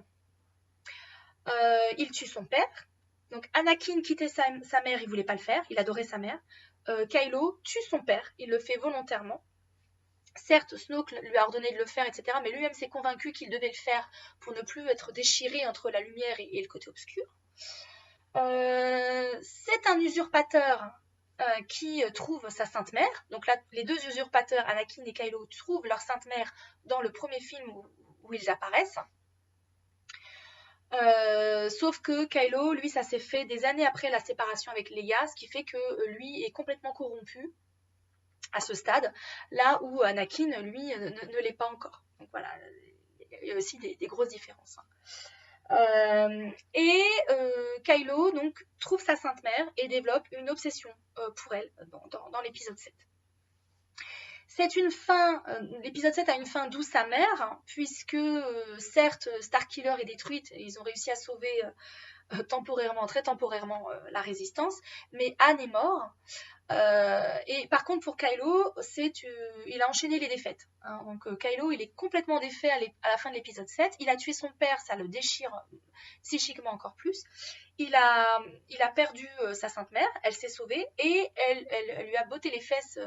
S1: Il tue son père. Donc Anakin quittait sa mère, il voulait pas le faire. Il adorait sa mère. Kylo tue son père. Il le fait volontairement. Certes, Snoke lui a ordonné de le faire, etc. Mais lui-même s'est convaincu qu'il devait le faire pour ne plus être déchiré entre la lumière et le côté obscur. C'est un usurpateur qui trouve sa sainte mère. Donc là, les deux usurpateurs, Anakin et Kylo, trouvent leur sainte mère dans le premier film où ils apparaissent. Sauf que Kylo, lui, ça s'est fait des années après la séparation avec Leia, ce qui fait que lui est complètement corrompu à ce stade, là où Anakin, lui, ne l'est pas encore. Donc voilà, il y a aussi des grosses différences. Kylo donc trouve sa sainte mère et développe une obsession pour elle dans l'épisode 7. C'est une fin, l'épisode 7 a une fin douce amère, puisque certes Starkiller est détruite, et ils ont réussi à sauver temporairement, très temporairement la résistance, mais Han est mort. Et par contre pour Kylo, il a enchaîné les défaites. Hein. Donc Kylo, il est complètement défait à la fin de l'épisode 7. Il a tué son père, ça le déchire psychiquement encore plus. Il a perdu sa sainte mère, elle s'est sauvée et elle lui a botté les fesses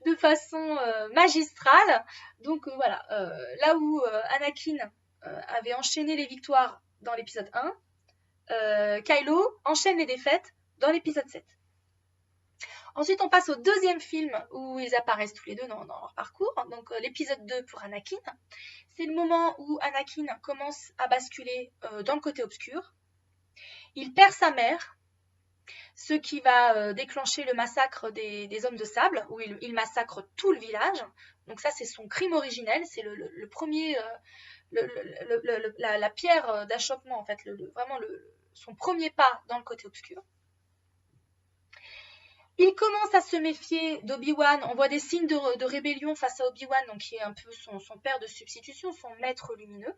S1: de façon magistrale. Donc voilà, là où Anakin avait enchaîné les victoires dans l'épisode 1, Kylo enchaîne les défaites dans l'épisode 7. Ensuite, on passe au deuxième film où ils apparaissent tous les deux dans leur parcours. Donc l'épisode 2 pour Anakin. C'est le moment où Anakin commence à basculer dans le côté obscur. Il perd sa mère, ce qui va déclencher le massacre des hommes de sable, où il massacre tout le village. Donc ça, c'est son crime originel, c'est le premier, la pierre d'achoppement, en fait, vraiment son premier pas dans le côté obscur. Il commence à se méfier d'Obi-Wan, on voit des signes de rébellion face à Obi-Wan, donc qui est un peu son père de substitution, son maître lumineux.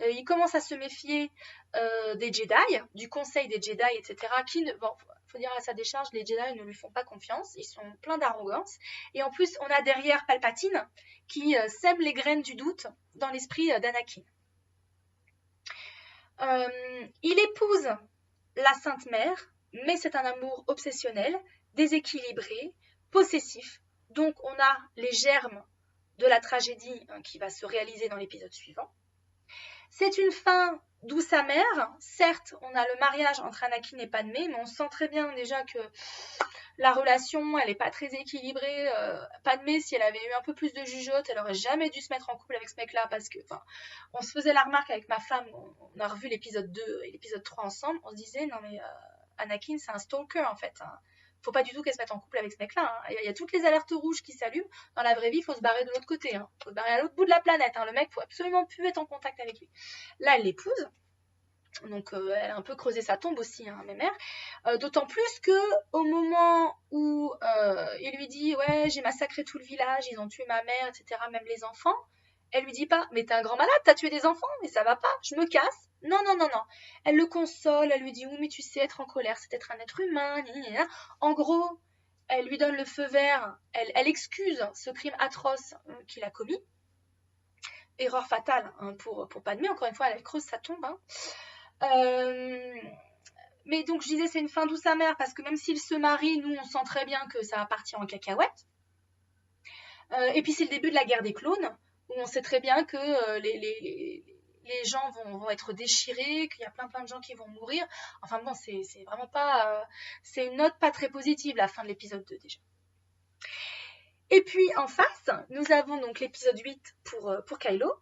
S1: Il commence à se méfier des Jedi, du conseil des Jedi, etc. Faut dire à sa décharge, les Jedi ne lui font pas confiance, ils sont pleins d'arrogance. Et en plus, on a derrière Palpatine qui sème les graines du doute dans l'esprit d'Anakin. Il épouse la Sainte Mère, mais c'est un amour obsessionnel, déséquilibré, possessif. Donc on a les germes de la tragédie qui va se réaliser dans l'épisode suivant. C'est une fin douce amère. Certes, on a le mariage entre Anakin et Padmé, mais on sent très bien déjà que la relation, elle n'est pas très équilibrée. Padmé, si elle avait eu un peu plus de jugeote, elle aurait jamais dû se mettre en couple avec ce mec-là, parce que, on se faisait la remarque avec ma femme, on a revu l'épisode 2 et l'épisode 3 ensemble, on se disait, non mais Anakin, c'est un stalker en fait. Hein. Faut pas du tout qu'elle se mette en couple avec ce mec-là. Hein. Il y a toutes les alertes rouges qui s'allument. Dans la vraie vie, il faut se barrer de l'autre côté. Hein. Faut se barrer à l'autre bout de la planète. Hein. Le mec, faut absolument plus être en contact avec lui. Là, elle l'épouse. Donc, elle a un peu creusé sa tombe aussi, hein, mes mères. D'autant plus que au moment où il lui dit, ouais, j'ai massacré tout le village, ils ont tué ma mère, etc., même les enfants, elle lui dit pas, mais t'es un grand malade, t'as tué des enfants, mais ça va pas, je me casse. Non, non, non, non. Elle le console, elle lui dit, oui, mais tu sais, être en colère, c'est être un être humain. En gros, elle lui donne le feu vert, elle excuse ce crime atroce qu'il a commis. Erreur fatale hein, pour Padmé, encore une fois, elle creuse sa tombe. Hein. Mais donc je disais c'est une fin douce amère parce que même s'ils se marient, nous on sent très bien que ça va partir en cacahuète. Et puis c'est le début de la guerre des clones où on sait très bien que les gens vont être déchirés, qu'il y a plein de gens qui vont mourir. Enfin bon, c'est vraiment pas... c'est une note pas très positive la fin de l'épisode 2 déjà. Et puis en face, nous avons donc l'épisode 8 pour Kylo.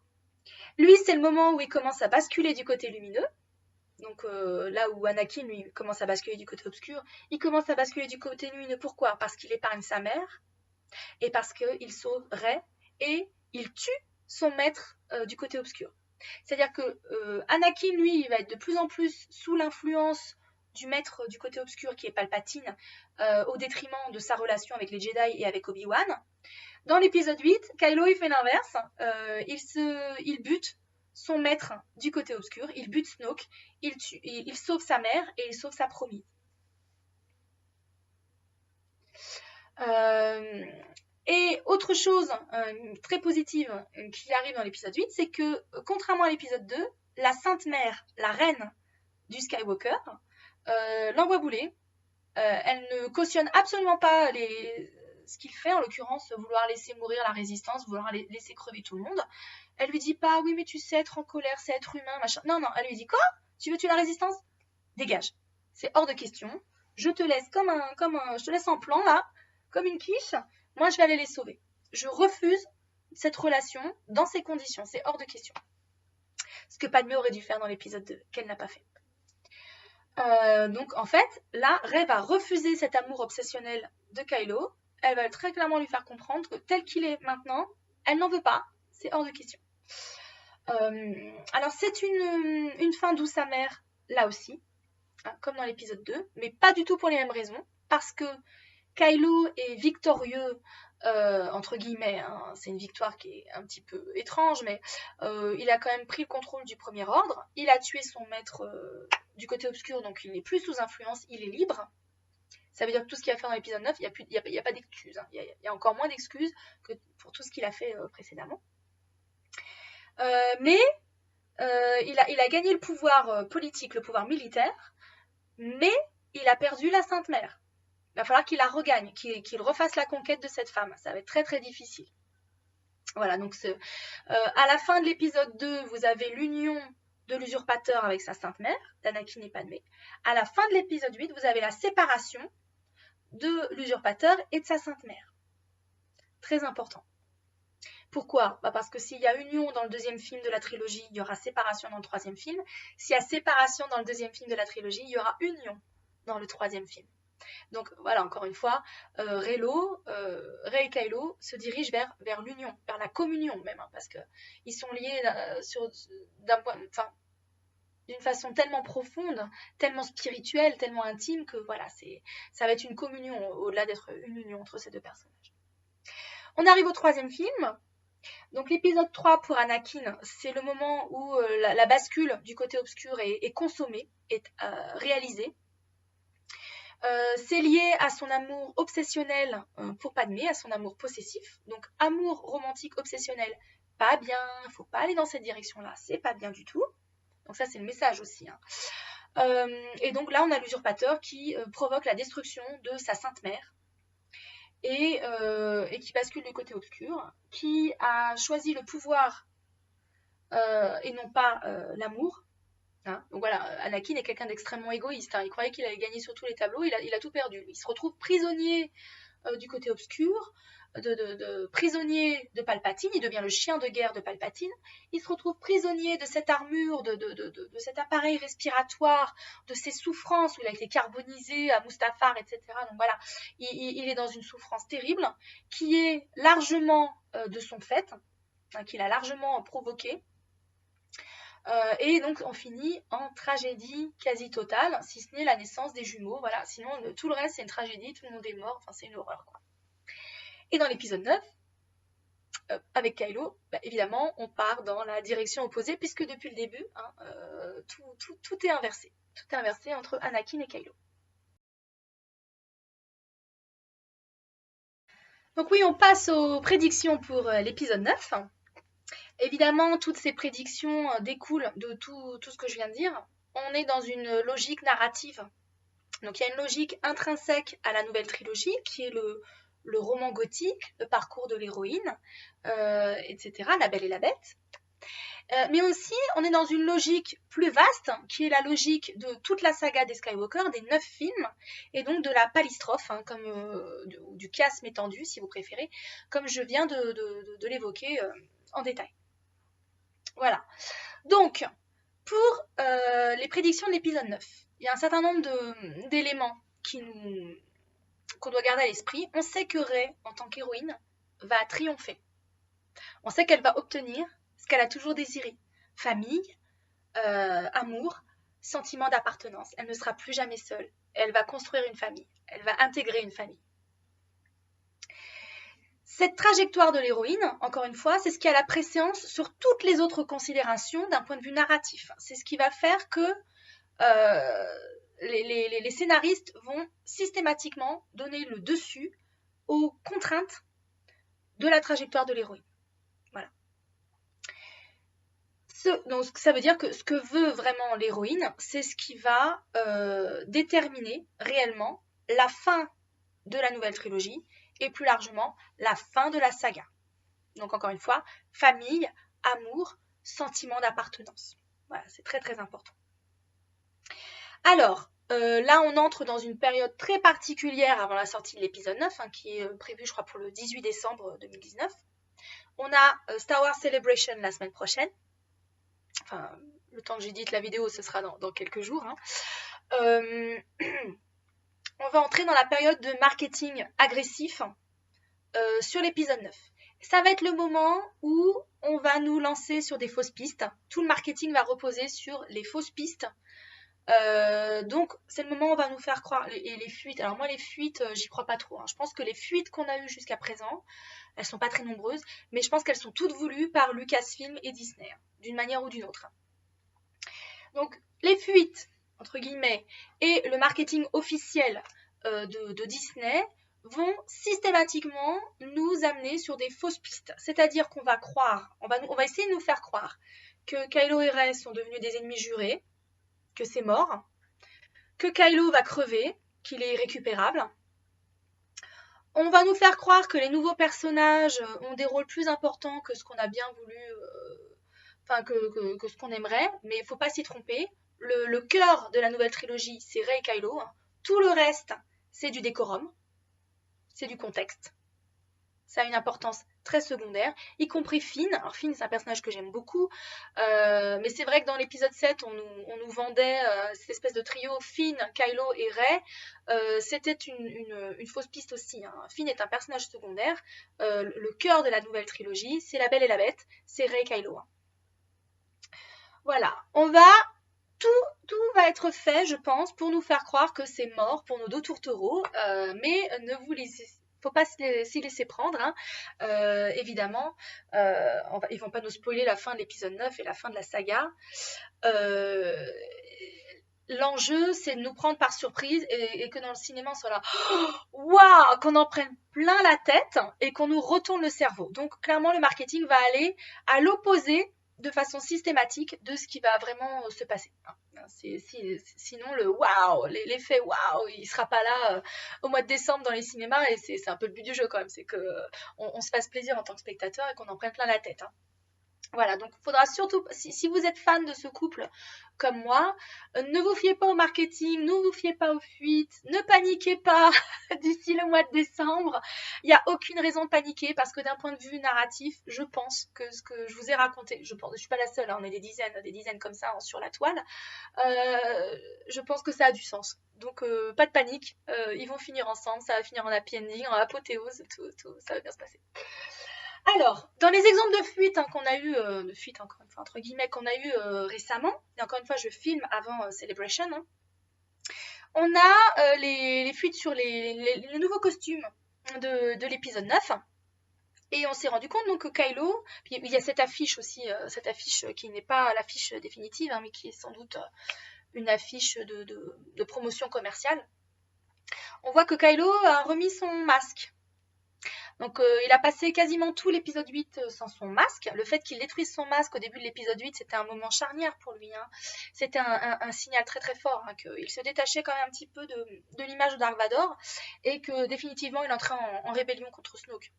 S1: Lui, c'est le moment où il commence à basculer du côté lumineux. Donc là où Anakin, lui, commence à basculer du côté obscur, il commence à basculer du côté lumineux. Pourquoi ? Parce qu'il épargne sa mère et parce qu'il sauve Rey et il tue son maître du côté obscur. C'est-à-dire que Anakin, lui, il va être de plus en plus sous l'influence du maître du côté obscur qui est Palpatine au détriment de sa relation avec les Jedi et avec Obi-Wan. Dans l'épisode 8, Kylo, il fait l'inverse. Il bute son maître du côté obscur, il bute Snoke, il sauve sa mère et il sauve sa promise. Et autre chose très positive qui arrive dans l'épisode 8, c'est que contrairement à l'épisode 2, la Sainte Mère, la reine du Skywalker, l'envoie bouler. Elle ne cautionne absolument pas ce qu'il fait, en l'occurrence vouloir laisser mourir la résistance, vouloir laisser crever tout le monde. Elle lui dit pas, oui mais tu sais, être en colère, c'est être humain, machin. Non, non, elle lui dit quoi ? Tu veux tuer la résistance ? dégage. C'est hors de question. Je te laisse je te laisse en plan là, comme une quiche. Moi, je vais aller les sauver. Je refuse cette relation dans ces conditions. C'est hors de question. Ce que Padmé aurait dû faire dans l'épisode 2, qu'elle n'a pas fait. Donc en fait, là, Rey va refuser cet amour obsessionnel de Kylo. Elle va très clairement lui faire comprendre que tel qu'il est maintenant, elle n'en veut pas. C'est hors de question. Alors c'est une fin douce amère, là aussi, hein, comme dans l'épisode 2, mais pas du tout pour les mêmes raisons, parce que Kylo est victorieux, entre guillemets, hein, c'est une victoire qui est un petit peu étrange, mais il a quand même pris le contrôle du Premier Ordre, il a tué son maître du côté obscur, donc il n'est plus sous influence, il est libre. Ça veut dire que tout ce qu'il a fait dans l'épisode 9, il n'y a pas d'excuses, hein. Il y a encore moins d'excuses que pour tout ce qu'il a fait précédemment. Mais il a gagné le pouvoir politique, le pouvoir militaire, mais il a perdu la Sainte Mère. Il va falloir qu'il la regagne, qu'il refasse la conquête de cette femme. Ça va être très très difficile. Voilà, donc à la fin de l'épisode 2, vous avez l'union de l'usurpateur avec sa Sainte Mère, d'Anakin et Padmé. À la fin de l'épisode 8, vous avez la séparation de l'usurpateur et de sa Sainte Mère. Très important. Pourquoi? Parce que s'il y a union dans le deuxième film de la trilogie, il y aura séparation dans le troisième film. S'il y a séparation dans le deuxième film de la trilogie, il y aura union dans le troisième film. Donc voilà, encore une fois, Rey et Kylo se dirigent vers l'union, vers la communion même, hein, parce qu'ils sont liés d'une façon tellement profonde, tellement spirituelle, tellement intime, que voilà, ça va être une communion au-delà d'être une union entre ces deux personnages. On arrive au troisième film. Donc l'épisode 3 pour Anakin, c'est le moment où la bascule du côté obscur est consommée, est réalisée. C'est lié à son amour obsessionnel pour Padmé, à son amour possessif. Donc amour romantique obsessionnel, pas bien, il ne faut pas aller dans cette direction-là, c'est pas bien du tout. Donc ça c'est le message aussi, hein. Et donc là on a l'usurpateur qui provoque la destruction de sa Sainte Mère et qui bascule du côté obscur, qui a choisi le pouvoir et non pas l'amour. Hein, donc voilà, Anakin est quelqu'un d'extrêmement égoïste, hein. Il croyait qu'il allait gagner sur tous les tableaux, il a tout perdu. Il se retrouve prisonnier du côté obscur, prisonnier de Palpatine, il devient le chien de guerre de Palpatine, il se retrouve prisonnier de cette armure, de cet appareil respiratoire, de ses souffrances, où il a été carbonisé à Mustafar, etc. Donc voilà, il est dans une souffrance terrible, qui est largement de son fait, hein, qu'il a largement provoqué. Et donc on finit en tragédie quasi totale, si ce n'est la naissance des jumeaux, voilà, sinon tout le reste c'est une tragédie, tout le monde est mort, enfin c'est une horreur quoi. Et dans l'épisode 9, avec Kylo, évidemment on part dans la direction opposée, puisque depuis le début, hein, tout est inversé. Tout est inversé entre Anakin et Kylo. Donc oui, on passe aux prédictions pour l'épisode 9. Évidemment, toutes ces prédictions découlent de tout ce que je viens de dire. On est dans une logique narrative. Donc il y a une logique intrinsèque à la nouvelle trilogie, qui est le roman gothique, le parcours de l'héroïne, etc., La Belle et la Bête. Mais aussi, on est dans une logique plus vaste, qui est la logique de toute la saga des Skywalker, des 9 films, et donc de la palistrophe, hein, du chiasme étendu, si vous préférez, comme je viens de l'évoquer en détail. Voilà. Donc, pour les prédictions de l'épisode 9, il y a un certain nombre d'éléments qu'on doit garder à l'esprit. On sait que Rey, en tant qu'héroïne, va triompher. On sait qu'elle va obtenir ce qu'elle a toujours désiré. Famille, amour, sentiment d'appartenance. Elle ne sera plus jamais seule. Elle va construire une famille. Elle va intégrer une famille. Cette trajectoire de l'héroïne, encore une fois, c'est ce qui a la préséance sur toutes les autres considérations d'un point de vue narratif. C'est ce qui va faire que les scénaristes vont systématiquement donner le dessus aux contraintes de la trajectoire de l'héroïne. Voilà. Donc ça veut dire que ce que veut vraiment l'héroïne, c'est ce qui va déterminer réellement la fin de la nouvelle trilogie et plus largement la fin de la saga. Donc encore une fois, famille, amour, sentiment d'appartenance. Voilà, c'est très très important. Alors, là, on entre dans une période très particulière avant la sortie de l'épisode 9, hein, qui est prévue, je crois, pour le 18 décembre 2019. On a Star Wars Celebration la semaine prochaine. Enfin, le temps que j'édite la vidéo, ce sera dans quelques jours. Hein. On va entrer dans la période de marketing agressif sur l'épisode 9. Ça va être le moment où on va nous lancer sur des fausses pistes. Tout le marketing va reposer sur les fausses pistes. Donc c'est le moment où on va nous faire croire les fuites. Alors moi les fuites, j'y crois pas trop. Hein. Je pense que les fuites qu'on a eues jusqu'à présent, elles sont pas très nombreuses, mais je pense qu'elles sont toutes voulues par Lucasfilm et Disney, hein, d'une manière ou d'une autre. Donc les fuites entre guillemets et le marketing officiel de Disney vont systématiquement nous amener sur des fausses pistes. C'est-à-dire qu'on va croire, on va essayer de nous faire croire que Kylo et Rey sont devenus des ennemis jurés, que c'est mort, que Kylo va crever, qu'il est irrécupérable. On va nous faire croire que les nouveaux personnages ont des rôles plus importants que ce qu'on a bien voulu, que ce qu'on aimerait, mais il ne faut pas s'y tromper. Le cœur de la nouvelle trilogie, c'est Rey et Kylo. Tout le reste, c'est du décorum, c'est du contexte. Ça a une importance très secondaire, y compris Finn. Alors Finn, c'est un personnage que j'aime beaucoup, mais c'est vrai que dans l'épisode 7, on nous vendait cette espèce de trio Finn, Kylo et Rey. C'était une fausse piste aussi. Hein. Finn est un personnage secondaire. Le cœur de la nouvelle trilogie, c'est La Belle et la Bête, c'est Rey et Kylo. Hein. Voilà, tout va être fait, je pense, pour nous faire croire que c'est mort pour nos deux tourtereaux, mais ne vous faut pas s'y laisser prendre, hein. Évidemment, ils vont pas nous spoiler la fin de l'épisode 9 et la fin de la saga. L'enjeu, c'est de nous prendre par surprise et que dans le cinéma, on soit là, waouh, qu'on en prenne plein la tête et qu'on nous retourne le cerveau. Donc, clairement, le marketing va aller à l'opposé de façon systématique de ce qui va vraiment se passer. Sinon, le waouh, l'effet waouh, il sera pas là au mois de décembre dans les cinémas et c'est un peu le but du jeu quand même, c'est qu'on se fasse plaisir en tant que spectateur et qu'on en prenne plein la tête. Hein. Voilà, donc il faudra surtout, si vous êtes fan de ce couple comme moi, ne vous fiez pas au marketing, ne vous fiez pas aux fuites, ne paniquez pas d'ici le mois de décembre. Il n'y a aucune raison de paniquer parce que d'un point de vue narratif, je pense que ce que je vous ai raconté, je ne suis pas la seule, hein, on est des dizaines comme ça sur la toile, je pense que ça a du sens. Donc pas de panique, ils vont finir ensemble, ça va finir en happy ending, en apothéose, tout, ça va bien se passer. Alors, dans les exemples de fuites hein, qu'on a eu, de fuites encore une fois entre guillemets, qu'on a eu récemment, et encore une fois je filme avant Celebration, hein, on a les fuites sur les nouveaux costumes de l'épisode 9. Et on s'est rendu compte donc que Kylo, puis il y a cette affiche aussi, cette affiche qui n'est pas l'affiche définitive, hein, mais qui est sans doute une affiche de promotion commerciale. On voit que Kylo a remis son masque. Donc il a passé quasiment tout l'épisode 8 sans son masque. Le fait qu'il détruise son masque au début de l'épisode 8, c'était un moment charnière pour lui. Hein. C'était un signal très très fort, hein, qu'il se détachait quand même un petit peu de l'image de Dark Vador et que définitivement il entrait en rébellion contre Snoke.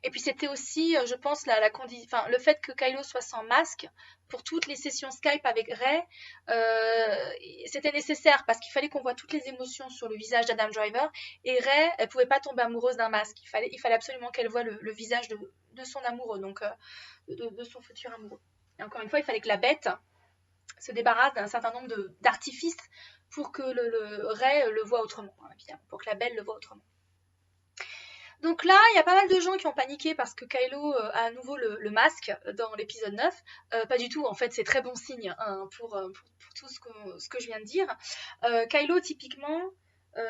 S1: Et puis c'était aussi, je pense, le fait que Kylo soit sans masque pour toutes les sessions Skype avec Rey, c'était nécessaire parce qu'il fallait qu'on voit toutes les émotions sur le visage d'Adam Driver. Et Rey, elle pouvait pas tomber amoureuse d'un masque. Il fallait absolument qu'elle voie le visage de son amoureux, donc de son futur amoureux. Et encore une fois, il fallait que la bête se débarrasse d'un certain nombre d'artifices pour que le Rey le voit autrement, hein, évidemment, pour que la Belle le voit autrement. Donc là, il y a pas mal de gens qui ont paniqué parce que Kylo a à nouveau le masque dans l'épisode 9. Pas du tout, en fait, c'est très bon signe hein, pour tout ce que je viens de dire. Kylo, typiquement,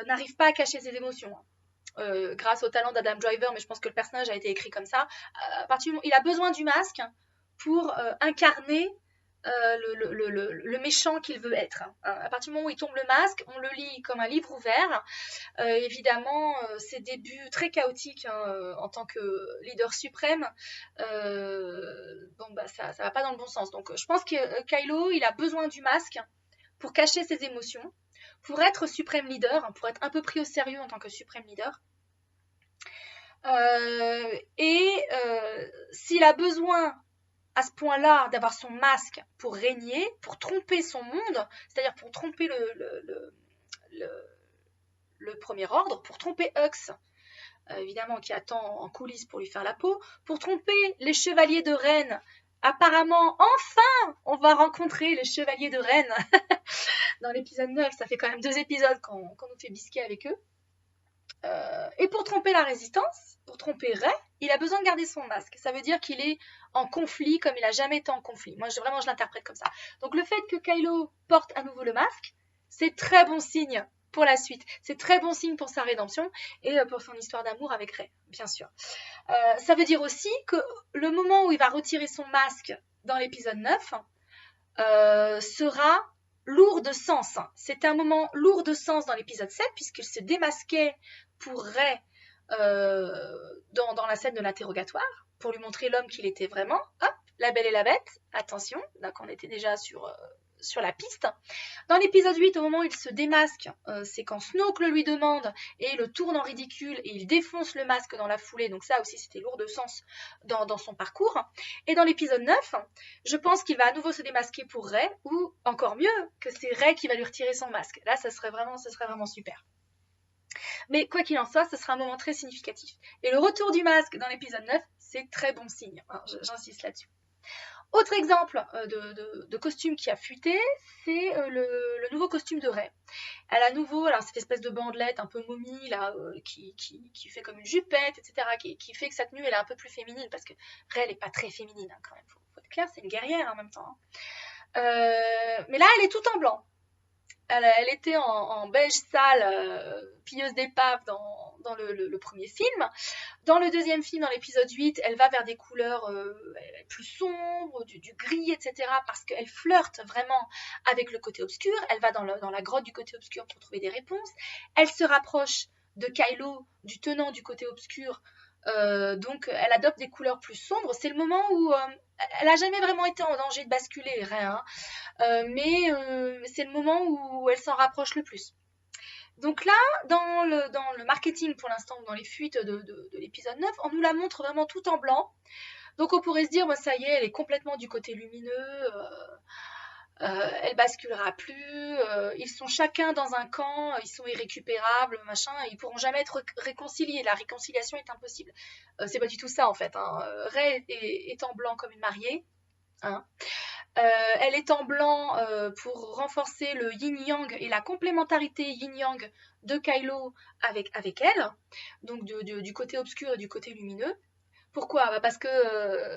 S1: n'arrive pas à cacher ses émotions. Grâce au talent d'Adam Driver, mais je pense que le personnage a été écrit comme ça. Il a besoin du masque pour incarner le méchant qu'il veut être. À partir du moment où il tombe le masque, on le lit comme un livre ouvert. Évidemment, ses débuts très chaotiques hein, en tant que leader suprême, ça va pas dans le bon sens. Donc je pense que Kylo, il a besoin du masque pour cacher ses émotions, pour être suprême leader, pour être un peu pris au sérieux en tant que suprême leader. S'il a besoin à ce point-là d'avoir son masque pour régner, pour tromper son monde, c'est-à-dire pour tromper le premier ordre, pour tromper Hux, évidemment qui attend en coulisses pour lui faire la peau, pour tromper les chevaliers de Rennes. Apparemment, enfin, on va rencontrer les chevaliers de Rennes dans l'épisode 9. Ça fait quand même 2 épisodes qu'on nous fait bisquer avec eux. Et pour tromper la résistance, pour tromper Rey, il a besoin de garder son masque. Ça veut dire qu'il est en conflit comme il n'a jamais été en conflit. Moi, vraiment, je l'interprète comme ça. Donc le fait que Kylo porte à nouveau le masque, c'est très bon signe pour la suite. C'est très bon signe pour sa rédemption et pour son histoire d'amour avec Rey, bien sûr. Ça veut dire aussi que le moment où il va retirer son masque dans l'épisode 9 sera lourd de sens. C'était un moment lourd de sens dans l'épisode 7 puisqu'il se démasquait pour Rey dans la scène de l'interrogatoire pour lui montrer l'homme qu'il était vraiment. Hop, la belle et la bête, attention, donc on était déjà sur la piste. Dans l'épisode 8, au moment où il se démasque, c'est quand Snoke le lui demande et il le tourne en ridicule et il défonce le masque dans la foulée, donc ça aussi c'était lourd de sens dans son parcours. Et dans l'épisode 9, je pense qu'il va à nouveau se démasquer pour Rey, ou encore mieux, que c'est Rey qui va lui retirer son masque. Là, ce serait vraiment super. Mais quoi qu'il en soit, ce sera un moment très significatif. Et le retour du masque dans l'épisode 9, c'est très bon signe, hein, j'insiste là-dessus. Autre exemple de costume qui a fuité, c'est le nouveau costume de Rey. Elle a à nouveau alors, cette espèce de bandelette un peu momie là, qui fait comme une jupette, etc., qui fait que sa tenue elle est un peu plus féminine, parce que Rey elle n'est pas très féminine hein, quand même, faut être clair, c'est une guerrière en même temps. Hein. Mais là elle est toute en blanc. Elle était en beige sale, pilleuse d'épave dans le premier film. Dans le deuxième film, dans l'épisode 8, elle va vers des couleurs plus sombres, du gris, etc. parce qu'elle flirte vraiment avec le côté obscur. Elle va dans la grotte du côté obscur pour trouver des réponses. Elle se rapproche de Kylo, du tenant du côté obscur. Donc elle adopte des couleurs plus sombres. C'est le moment où elle n'a jamais vraiment été en danger de basculer, rien. Mais c'est le moment où elle s'en rapproche le plus. Donc là, dans le marketing pour l'instant, dans les fuites de l'épisode 9, on nous la montre vraiment tout en blanc. Donc on pourrait se dire, bah, ça y est, elle est complètement du côté lumineux, elle basculera plus, ils sont chacun dans un camp, ils sont irrécupérables, machin, ils pourront jamais être réconciliés, la réconciliation est impossible. C'est pas du tout ça en fait. Hein. Rey est en blanc comme une mariée. Hein. Elle est en blanc pour renforcer le yin-yang et la complémentarité yin-yang de Kylo avec elle, donc du côté obscur et du côté lumineux. Pourquoi bah parce que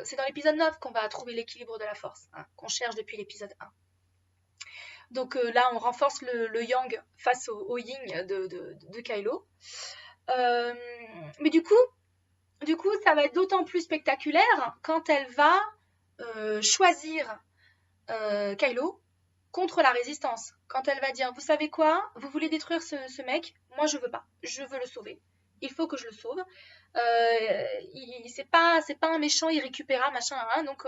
S1: c'est dans l'épisode 9 qu'on va trouver l'équilibre de la force, hein, qu'on cherche depuis l'épisode 1. Donc là, on renforce le yang face au yin de Kylo. Mais du coup, ça va être d'autant plus spectaculaire quand elle va choisir Kylo contre la résistance. Quand elle va dire, vous savez quoi, vous voulez détruire ce mec, moi je veux pas, je veux le sauver. Il faut que je le sauve. C'est pas un méchant irrécupérable, machin, hein, donc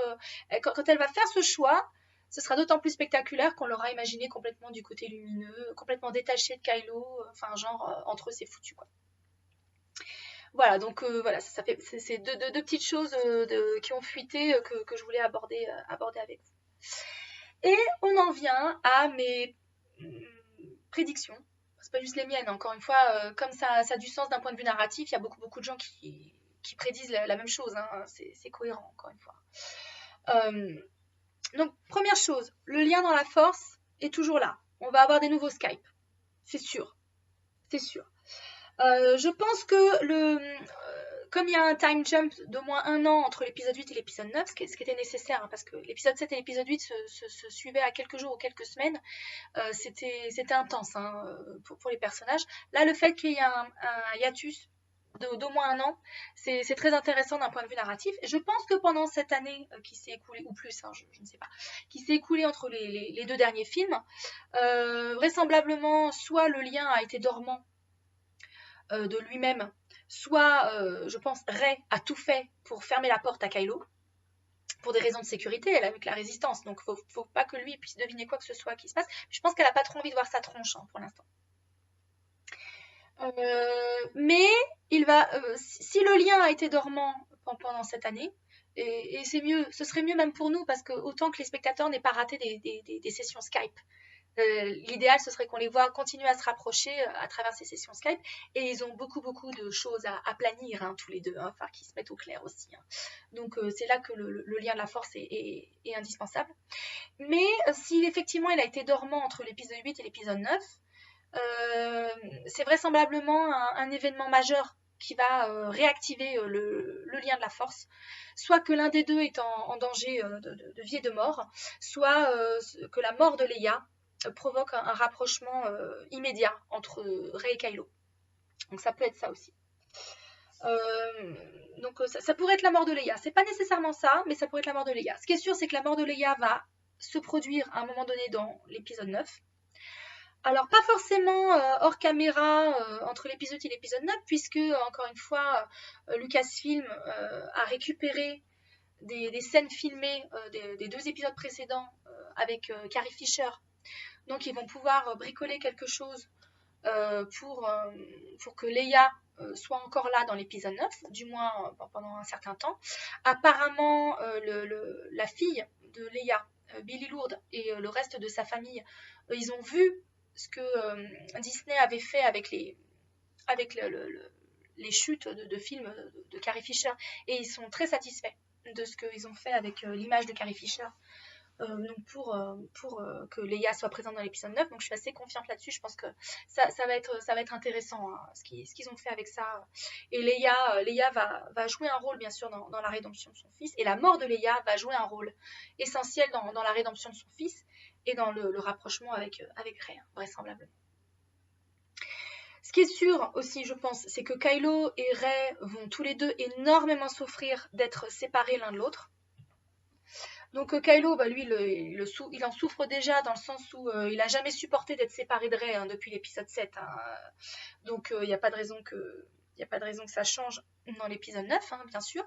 S1: quand elle va faire ce choix, ce sera d'autant plus spectaculaire qu'on l'aura imaginé complètement du côté lumineux, complètement détaché de Kylo, enfin genre entre eux c'est foutu quoi. Voilà, donc voilà, c'est deux petites choses qui ont fuité que je voulais aborder avec vous. Et on en vient à mes prédictions. C'est pas juste les miennes, encore une fois, comme ça a du sens d'un point de vue narratif, il y a beaucoup de gens qui prédisent la même chose, hein. C'est cohérent, encore une fois. Donc, première chose, le lien dans la force est toujours là. On va avoir des nouveaux Skype, c'est sûr. C'est sûr. Je pense que comme il y a un time jump d'au moins 1 an entre l'épisode 8 et l'épisode 9, ce qui était nécessaire, hein, parce que l'épisode 7 et l'épisode 8 se suivaient à quelques jours ou quelques semaines, c'était intense hein, pour les personnages. Là, le fait qu'il y ait un hiatus d'au moins 1 an, c'est très intéressant d'un point de vue narratif. Et je pense que pendant cette année qui s'est écoulée, ou plus, hein, je ne sais pas, qui s'est écoulée entre les 2 derniers films, vraisemblablement, soit le lien a été dormant de lui-même, soit, je pense, Rey a tout fait pour fermer la porte à Kylo, pour des raisons de sécurité, elle est avec la résistance, donc faut pas que lui puisse deviner quoi que ce soit qui se passe. Je pense qu'elle a pas trop envie de voir sa tronche hein, pour l'instant. Mais si le lien a été dormant pendant cette année, Et c'est mieux, ce serait mieux même pour nous, parce que autant que les spectateurs n'aient pas raté des sessions Skype. L'idéal, ce serait qu'on les voit continuer à se rapprocher à travers ces sessions Skype. Et ils ont beaucoup de choses à planir, hein, tous les deux, hein, enfin, qu'ils se mettent au clair aussi. Hein. Donc, c'est là que le lien de la force est indispensable. Mais si effectivement il a été dormant entre l'épisode 8 et l'épisode 9, c'est vraisemblablement un événement majeur qui va réactiver le lien de la force, soit que l'un des deux est en danger de vie et de mort, soit que la mort de Leia provoque un rapprochement immédiat entre Rey et Kylo. Donc ça peut être ça aussi. Donc ça pourrait être la mort de Leia. C'est pas nécessairement ça, mais ça pourrait être la mort de Leia. Ce qui est sûr, c'est que la mort de Leia va se produire à un moment donné dans l'épisode 9. Alors, pas forcément hors caméra entre l'épisode 8 et l'épisode 9, puisque, encore une fois, Lucasfilm a récupéré des scènes filmées des 2 épisodes précédents avec Carrie Fisher. Donc, ils vont pouvoir bricoler quelque chose pour que Leia soit encore là dans l'épisode 9, du moins pendant un certain temps. Apparemment, la fille de Leia, Billy Lourdes, et le reste de sa famille, ils ont vu ce que Disney avait fait avec les chutes de films de Carrie Fisher, et ils sont très satisfaits de ce qu'ils ont fait avec l'image de Carrie Fisher. Donc pour que Leia soit présente dans l'épisode 9, donc je suis assez confiante là-dessus. Je pense que ça va être intéressant, hein, ce qu'ils ont fait avec ça. Et Leia va jouer un rôle bien sûr dans la rédemption de son fils, et la mort de Leia va jouer un rôle essentiel dans la rédemption de son fils et dans le rapprochement avec Rey, vraisemblablement. Ce qui est sûr aussi, je pense, c'est que Kylo et Rey vont tous les deux énormément souffrir d'être séparés l'un de l'autre. Donc Kylo, lui, il en souffre déjà, dans le sens où il n'a jamais supporté d'être séparé de Rey, hein, depuis l'épisode 7. Hein. Donc il n'y a pas de raison que ça change dans l'épisode 9, hein, bien sûr.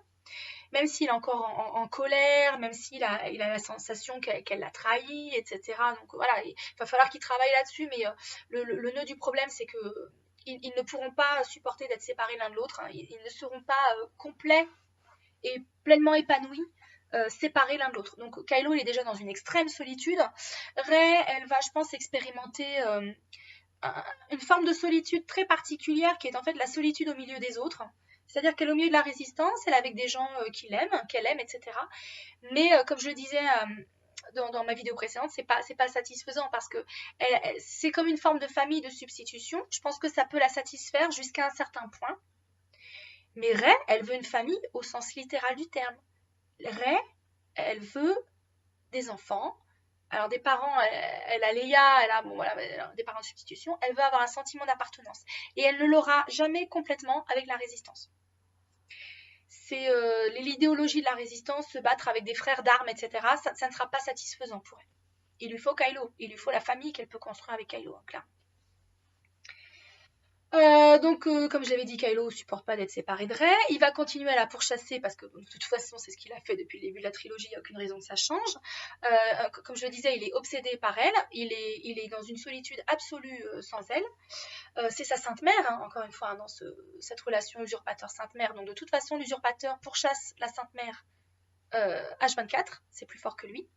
S1: Même s'il est encore en colère, même s'il a la sensation qu'elle l'a trahi, etc. Donc voilà, il va falloir qu'il travaille là-dessus, mais le nœud du problème, c'est que ils ne pourront pas supporter d'être séparés l'un de l'autre. Hein. Ils ne seront pas complets et pleinement épanouis séparés l'un de l'autre. Donc Kylo, il est déjà dans une extrême solitude. Rey, elle va, je pense, expérimenter une forme de solitude très particulière, qui est en fait la solitude au milieu des autres. C'est-à-dire qu'elle est au milieu de la résistance, elle est avec des gens qu'elle aime, etc. Mais comme je le disais dans ma vidéo précédente, c'est pas satisfaisant, parce que c'est comme une forme de famille de substitution. Je pense que ça peut la satisfaire jusqu'à un certain point. Mais Rey, elle veut une famille au sens littéral du terme. Rey, elle veut des enfants. Alors des parents, elle a Leia, elle a des parents de substitution, elle veut avoir un sentiment d'appartenance. Et elle ne l'aura jamais complètement avec la résistance. C'est l'idéologie de la résistance, se battre avec des frères d'armes, etc. Ça ne sera pas satisfaisant pour elle. Il lui faut Kylo, il lui faut la famille qu'elle peut construire avec Kylo, hein, clairement. Donc, comme je l'avais dit, Kylo ne supporte pas d'être séparé de Rey. Il va continuer à la pourchasser, parce que de toute façon, c'est ce qu'il a fait depuis le début de la trilogie. Il n'y a aucune raison que ça change. Comme je le disais, il est obsédé par elle. Il est dans une solitude absolue sans elle. C'est sa sainte mère, hein, encore une fois, hein, dans cette relation usurpateur-sainte mère. Donc, de toute façon, l'usurpateur pourchasse la sainte mère H24. C'est plus fort que lui.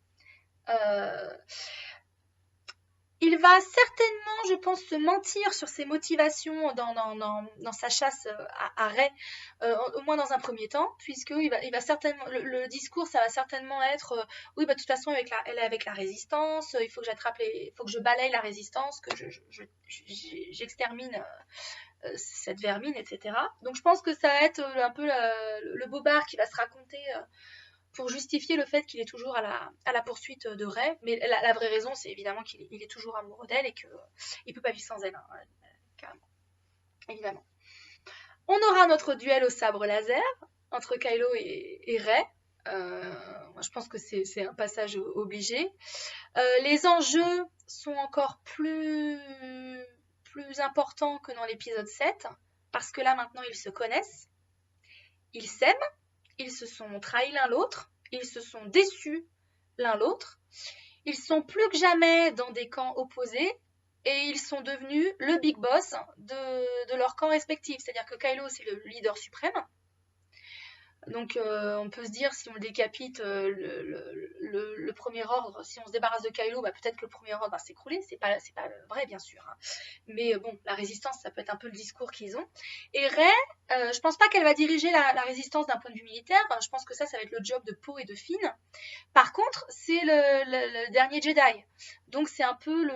S1: Il va certainement, je pense, se mentir sur ses motivations dans sa chasse à Rey, au moins dans un premier temps, puisqu'il va certainement, le discours, ça va certainement être oui, de toute façon, elle est avec la résistance, il faut que faut que je balaye la résistance, que j'extermine cette vermine, etc. Donc je pense que ça va être un peu le bobard qui va se raconter pour justifier le fait qu'il est toujours à la poursuite de Rey. Mais la vraie raison, c'est évidemment qu'il est toujours amoureux d'elle et qu'il ne peut pas vivre sans elle, hein, carrément. Évidemment. On aura notre duel au sabre laser entre Kylo et Rey. Moi, je pense que c'est un passage obligé. Les enjeux sont encore plus importants que dans l'épisode 7, parce que là, maintenant, ils se connaissent. Ils s'aiment. Ils se sont trahis l'un l'autre, ils se sont déçus l'un l'autre, ils sont plus que jamais dans des camps opposés, et ils sont devenus le big boss de leur camp respectif. C'est-à-dire que Kylo, c'est le leader suprême, Donc on peut se dire, si on le décapite le premier ordre, si on se débarrasse de Kylo, bah, peut-être que le premier ordre va s'écrouler. C'est pas vrai, bien sûr, hein. Mais bon, la résistance, ça peut être un peu le discours qu'ils ont. Et Rey, je pense pas qu'elle va diriger la résistance d'un point de vue militaire. Je pense que ça va être le job de Poe et de Finn. Par contre, c'est le dernier Jedi. Donc c'est un peu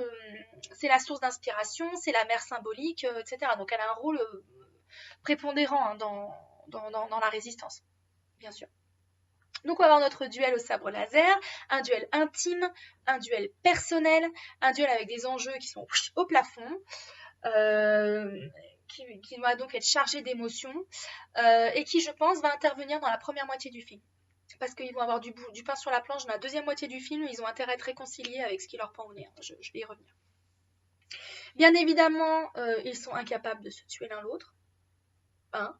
S1: c'est la source d'inspiration, c'est la mère symbolique, etc. Donc elle a un rôle prépondérant, hein, dans la résistance, bien sûr. Donc on va avoir notre duel au sabre laser, un duel intime, un duel personnel, un duel avec des enjeux qui sont au plafond, qui va donc être chargé d'émotions, et qui, je pense, va intervenir dans la première moitié du film. Parce qu'ils vont avoir du pain sur la planche dans la deuxième moitié du film, ils ont intérêt à être réconciliés avec ce qui leur pend au nez. Je vais y revenir. Bien évidemment, ils sont incapables de se tuer l'un l'autre. Hein.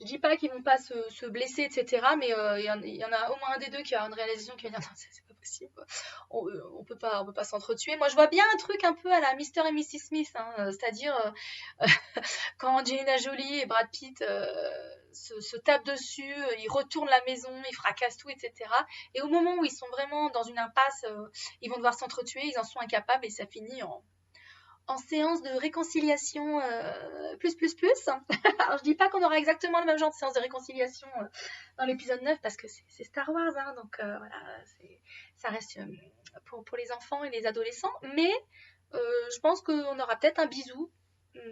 S1: Je dis pas qu'ils vont pas se blesser, etc. Mais il y en a au moins un des deux qui a une réalisation qui va dire non, c'est pas possible. On peut pas s'entretuer. Moi, je vois bien un truc un peu à la Mr. et Mrs. Smith, hein, c'est-à-dire quand Angelina Jolie et Brad Pitt se tapent dessus, ils retournent la maison, ils fracassent tout, etc. Et au moment où ils sont vraiment dans une impasse, ils vont devoir s'entretuer, ils en sont incapables et ça finit en séance de réconciliation plus. Alors je dis pas qu'on aura exactement le même genre de séance de réconciliation dans l'épisode 9 parce que c'est Star Wars, hein, donc voilà, ça reste pour les enfants et les adolescents, mais je pense qu'on aura peut-être un bisou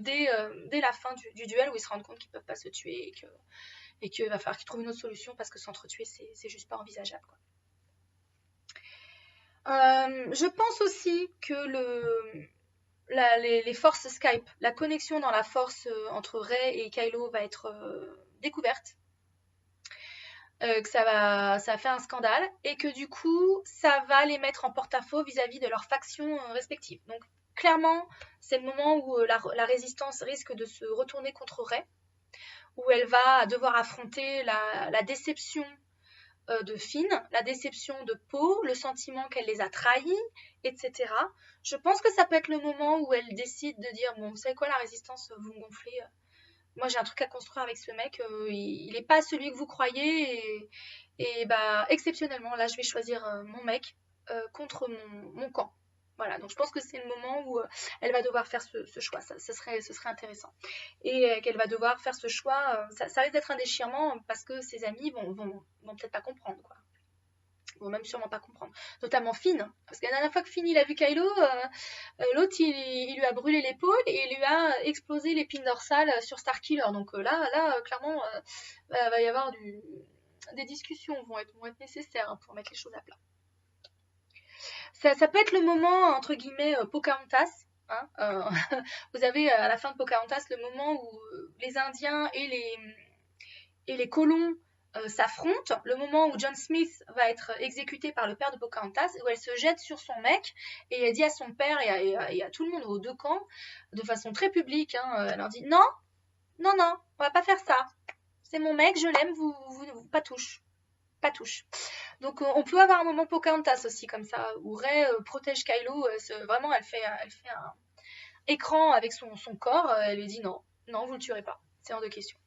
S1: dès la fin du duel où ils se rendent compte qu'ils peuvent pas se tuer et qu'il va falloir qu'ils trouvent une autre solution parce que s'entretuer c'est juste pas envisageable, quoi. Je pense aussi que les forces Skype, la connexion dans la force entre Rey et Kylo va être découverte, que ça va faire un scandale et que du coup ça va les mettre en porte-à-faux vis-à-vis de leurs factions respectives. Donc clairement c'est le moment où la résistance risque de se retourner contre Rey, où elle va devoir affronter la déception de Finn, la déception de Poe, le sentiment qu'elle les a trahis, etc. Je pense que ça peut être le moment où elle décide de dire bon, vous savez quoi, la résistance, vous me gonflez. Moi, j'ai un truc à construire avec ce mec. Il n'est pas celui que vous croyez. Et bah, exceptionnellement, là, je vais choisir mon mec contre mon camp. Voilà, donc je pense que c'est le moment où elle va devoir faire ce choix. Ce serait intéressant. Et qu'elle va devoir faire ce choix. Ça risque d'être un déchirement parce que ses amis vont peut-être pas comprendre, quoi. Ils vont même sûrement pas comprendre. Notamment Finn. Parce que la dernière fois que Finn il a vu Kylo, l'autre il lui a brûlé l'épaule et il lui a explosé l'épine dorsale sur Starkiller. Donc là clairement, va y avoir des discussions vont être nécessaires, hein, pour mettre les choses à plat. Ça peut être le moment, entre guillemets, Pocahontas. Hein, vous avez à la fin de Pocahontas le moment où les Indiens et les colons s'affrontent, le moment où John Smith va être exécuté par le père de Pocahontas, où elle se jette sur son mec et elle dit à son père et à tout le monde aux deux camps, de façon très publique, hein, elle leur dit non, on va pas faire ça. C'est mon mec, je l'aime, vous pas touche. Pas touche. Donc on peut avoir un moment Pocahontas aussi comme ça, où Rey protège Kylo, vraiment elle fait un écran avec son corps, elle lui dit non, vous le tuerez pas, c'est hors de question.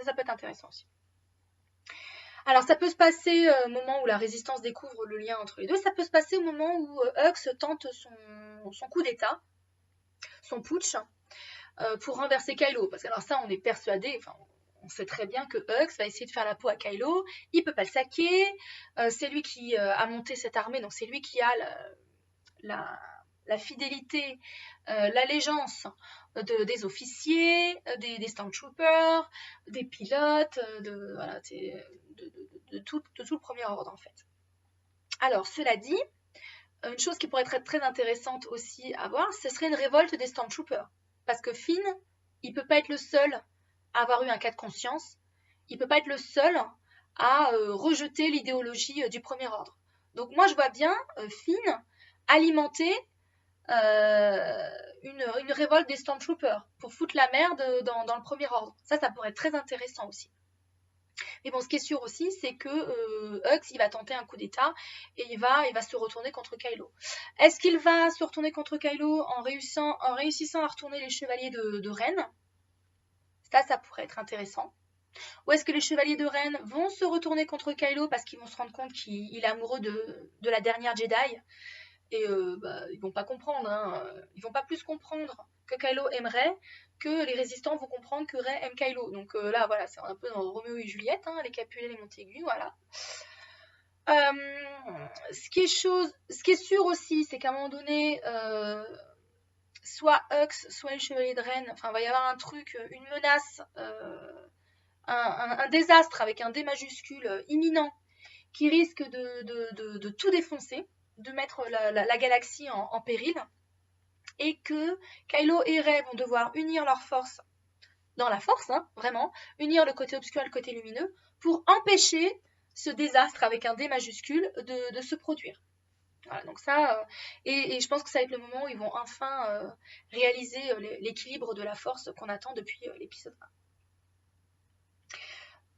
S1: Ça peut être intéressant aussi. Alors ça peut se passer au moment où la résistance découvre le lien entre les deux, ça peut se passer au moment où Hux tente son coup d'état, son putsch, pour renverser Kylo. Parce que alors ça on est persuadé, enfin on sait très bien que Hux va essayer de faire la peau à Kylo, il peut pas le saquer, c'est lui qui a monté cette armée, donc c'est lui qui a la fidélité, l'allégeance des officiers, des Stormtroopers, des pilotes, voilà, de tout le premier ordre en fait. Alors cela dit, une chose qui pourrait être très intéressante aussi à voir, ce serait une révolte des Stormtroopers. Parce que Finn, il peut pas être le seul à avoir eu un cas de conscience, il peut pas être le seul à rejeter l'idéologie du premier ordre. Donc moi je vois bien Finn alimenter une révolte des Stormtroopers pour foutre la merde dans le premier ordre. Ça pourrait être très intéressant aussi. Mais bon, ce qui est sûr aussi, c'est que Hux, il va tenter un coup d'état et il va se retourner contre Kylo. Est-ce qu'il va se retourner contre Kylo en réussissant à retourner les chevaliers de Ren? Ça pourrait être intéressant. Ou est-ce que les chevaliers de Ren vont se retourner contre Kylo parce qu'ils vont se rendre compte qu'il est amoureux de la dernière Jedi et ils vont pas comprendre, hein. Ils vont pas plus comprendre que Kylo aimerait que les résistants vont comprendre que Rey aime Kylo. Donc là, voilà, c'est un peu dans Roméo et Juliette, hein, les Capulet, les Montaigu, voilà. Ce qui est sûr aussi, c'est qu'à un moment donné, soit Hux, soit les Chevaliers de Ren, enfin, il va y avoir un truc, une menace, un désastre avec un D majuscule imminent qui risque de tout défoncer, de mettre la galaxie en péril, et que Kylo et Rey vont devoir unir leurs forces, dans la force, hein, vraiment, unir le côté obscur et le côté lumineux, pour empêcher ce désastre avec un D majuscule de se produire. Voilà, donc ça, et je pense que ça va être le moment où ils vont enfin réaliser l'équilibre de la force qu'on attend depuis l'épisode 1.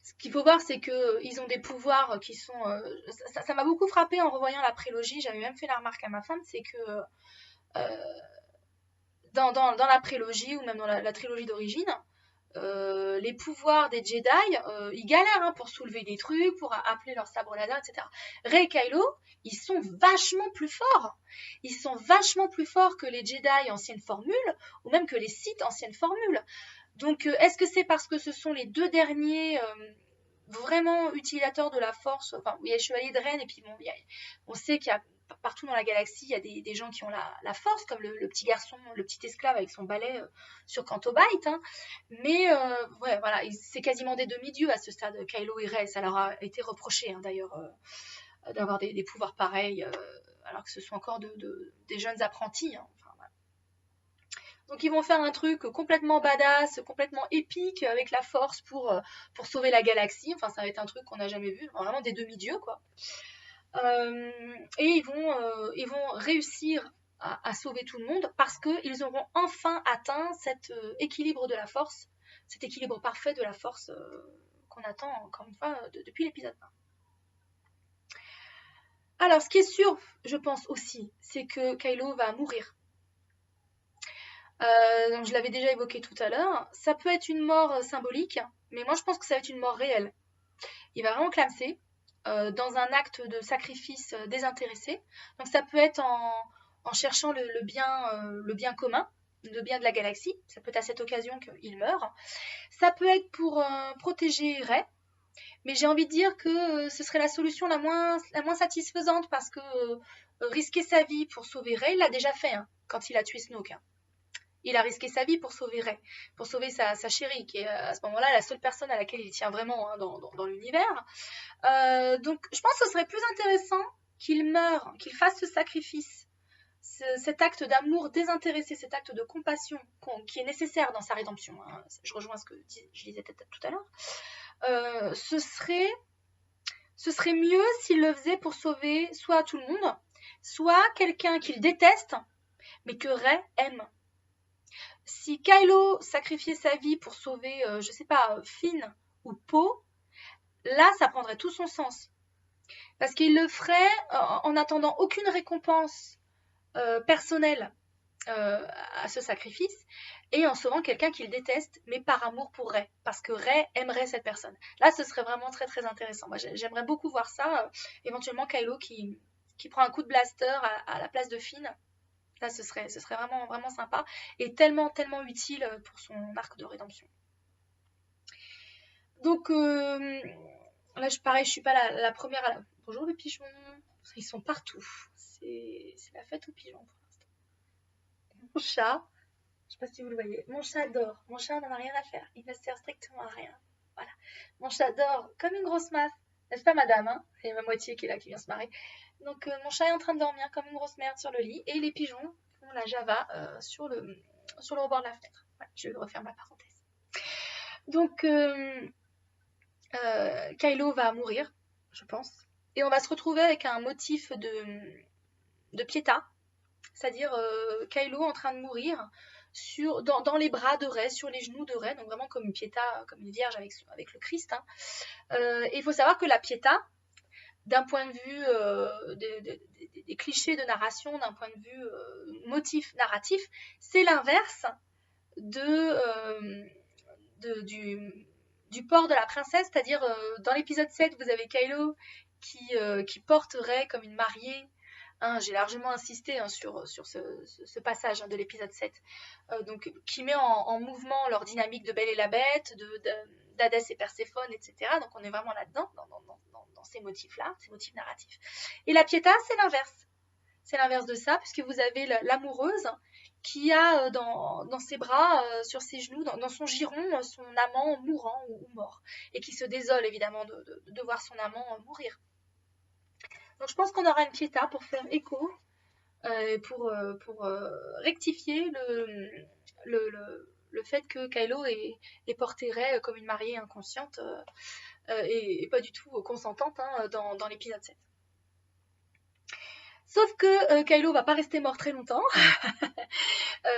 S1: Ce qu'il faut voir, c'est qu'ils ont des pouvoirs qui sont... ça m'a beaucoup frappé en revoyant la prélogie, j'avais même fait la remarque à ma femme, c'est que dans la prélogie, ou même dans la trilogie d'origine, les pouvoirs des Jedi, ils galèrent hein, pour soulever des trucs, pour appeler leur sabre laser, etc. Rey et Kylo, ils sont vachement plus forts. Ils sont vachement plus forts que les Jedi ancienne formule, ou même que les Sith ancienne formule. Donc, est-ce que c'est parce que ce sont les deux derniers vraiment utilisateurs de la force? Enfin, il y a les Chevaliers de Ren, et puis bon, on sait qu'il y a partout dans la galaxie, il y a des gens qui ont la force, comme le petit garçon, le petit esclave avec son balai sur Canto Bight. Hein. Mais ouais, voilà, c'est quasiment des demi-dieux à ce stade, Kylo et Rey. Ça leur a été reproché, hein, d'ailleurs, d'avoir des pouvoirs pareils, alors que ce sont encore des jeunes apprentis. Hein. Enfin, voilà. Donc ils vont faire un truc complètement badass, complètement épique avec la force pour sauver la galaxie. Enfin, ça va être un truc qu'on n'a jamais vu, vraiment des demi-dieux, quoi. Et ils vont réussir à sauver tout le monde parce qu'ils auront enfin atteint cet équilibre de la force, cet équilibre parfait de la force qu'on attend encore une fois depuis l'épisode 1. Alors, ce qui est sûr, je pense aussi, c'est que Kylo va mourir. Donc je l'avais déjà évoqué tout à l'heure. Ça peut être une mort symbolique, mais moi je pense que ça va être une mort réelle. Il va vraiment clamser dans un acte de sacrifice désintéressé. Donc ça peut être en cherchant le bien commun, le bien de la galaxie. Ça peut être à cette occasion qu'il meurt. Ça peut être pour protéger Rey. Mais j'ai envie de dire que ce serait la solution la moins satisfaisante parce que risquer sa vie pour sauver Rey, il l'a déjà fait hein, quand il a tué Snoke. Hein. Il a risqué sa vie pour sauver Rey, pour sauver sa chérie, qui est à ce moment-là la seule personne à laquelle il tient vraiment hein, dans l'univers. Donc je pense que ce serait plus intéressant qu'il meure, qu'il fasse ce sacrifice, cet acte d'amour désintéressé, cet acte de compassion qui est nécessaire dans sa rédemption. Hein. Je rejoins ce que je disais tout à l'heure. Ce serait mieux s'il le faisait pour sauver soit tout le monde, soit quelqu'un qu'il déteste, mais que Rey aime. Si Kylo sacrifiait sa vie pour sauver, je sais pas, Finn ou Poe, là, ça prendrait tout son sens. Parce qu'il le ferait en n'attendant aucune récompense personnelle à ce sacrifice et en sauvant quelqu'un qu'il déteste, mais par amour pour Rey. Parce que Rey aimerait cette personne. Là, ce serait vraiment très très intéressant. Moi, j'aimerais beaucoup voir ça. Éventuellement, Kylo qui prend un coup de blaster à la place de Finn. Là, ce serait vraiment, vraiment sympa et tellement, tellement utile pour son arc de rédemption. Donc, là, pareil, je suis pas la première à la... Bonjour les pigeons, ils sont partout. C'est la fête aux pigeons pour l'instant. Mon chat, je sais pas si vous le voyez, mon chat dort. Mon chat n'en a rien à faire, il ne sert strictement à rien. Voilà. Mon chat dort comme une grosse masse. N'est-ce pas madame hein? C'est ma moitié qui est là, qui vient se marrer. Donc mon chat est en train de dormir comme une grosse merde sur le lit et les pigeons font la java sur le rebord de la fenêtre. Voilà, je referme la parenthèse. Donc Kylo va mourir, je pense. Et on va se retrouver avec un motif de Pietà, c'est-à-dire Kylo en train de mourir dans les bras de Rey, sur les genoux de Rey, donc vraiment comme une Pietà, comme une vierge avec le Christ. Hein. Et il faut savoir que la Pietà, d'un point de vue des clichés de narration, d'un point de vue motif narratif, c'est l'inverse du du port de la princesse, c'est-à-dire dans l'épisode 7, vous avez Kylo qui porte Rey comme une mariée. Hein, j'ai largement insisté hein, sur ce passage hein, de l'épisode 7. Donc, qui met en mouvement leur dynamique de Belle et la Bête, d'Hadès et Perséphone, etc. Donc on est vraiment là-dedans, dans ces motifs-là, ces motifs narratifs. Et la Pietà, c'est l'inverse. C'est l'inverse de ça, puisque vous avez l'amoureuse qui a dans ses bras, sur ses genoux, dans son giron, son amant mourant ou mort, et qui se désole évidemment de voir son amant mourir. Donc je pense qu'on aura une Pietà pour faire écho, pour rectifier le fait que Kylo est porté Rey comme une mariée inconsciente et pas du tout consentante hein, dans l'épisode 7. Sauf que Kylo va pas rester mort très longtemps,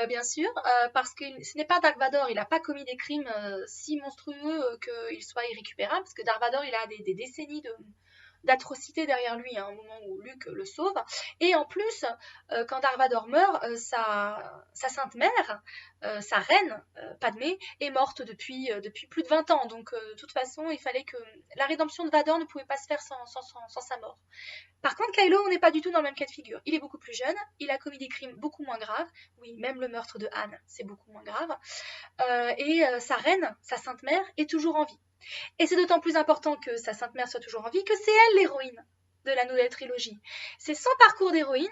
S1: bien sûr, parce que ce n'est pas Dark Vador, il n'a pas commis des crimes si monstrueux qu'il soit irrécupérable, parce que Dark Vador, il a des décennies d'atrocités derrière lui, hein, au moment où Luke le sauve. Et en plus, quand Dark Vador meurt, sa sainte mère, sa reine, Padmé, est morte depuis plus de 20 ans. Donc, de toute façon, il fallait que la rédemption de Vador ne pouvait pas se faire sans sa mort. Par contre, Kylo, on n'est pas du tout dans le même cas de figure. Il est beaucoup plus jeune, il a commis des crimes beaucoup moins graves. Oui, même le meurtre de Han, c'est beaucoup moins grave. Et sa reine, sa sainte mère, est toujours en vie. Et c'est d'autant plus important que sa sainte mère soit toujours en vie que c'est elle l'héroïne de la nouvelle trilogie. C'est son parcours d'héroïne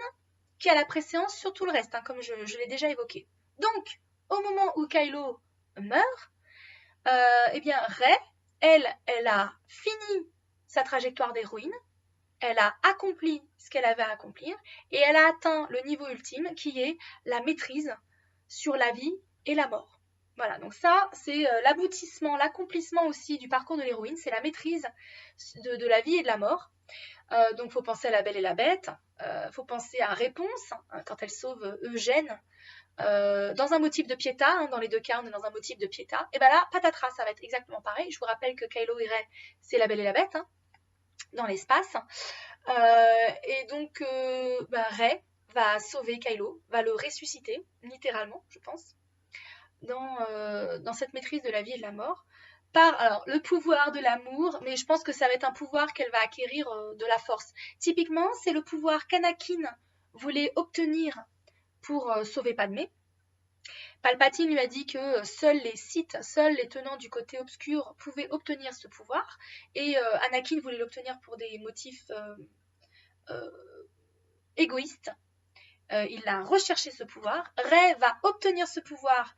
S1: qui a la préséance sur tout le reste, hein, comme je l'ai déjà évoqué. Donc, au moment où Kylo meurt, eh bien Rey, elle a fini sa trajectoire d'héroïne, elle a accompli ce qu'elle avait à accomplir et elle a atteint le niveau ultime qui est la maîtrise sur la vie et la mort. Voilà, donc ça, c'est l'aboutissement, l'accomplissement aussi du parcours de l'héroïne, c'est la maîtrise de la vie et de la mort. Donc, il faut penser à La Belle et la Bête, faut penser à Réponse, hein, quand elle sauve Eugène, dans un motif de Pietà, hein, dans les deux cas, on est dans un motif de Pietà. Et bien là, patatras, ça va être exactement pareil. Je vous rappelle que Kylo et Rey, c'est La Belle et la Bête, hein, dans l'espace. Et donc, Rey va sauver Kylo, va le ressusciter, littéralement, je pense, dans cette maîtrise de la vie et de la mort, par alors, le pouvoir de l'amour, mais je pense que ça va être un pouvoir qu'elle va acquérir de la force. Typiquement, c'est le pouvoir qu'Anakin voulait obtenir pour sauver Padmé. Palpatine lui a dit que seuls les Sith, seuls les tenants du côté obscur pouvaient obtenir ce pouvoir, et Anakin voulait l'obtenir pour des motifs égoïstes. Il a recherché ce pouvoir. Rey va obtenir ce pouvoir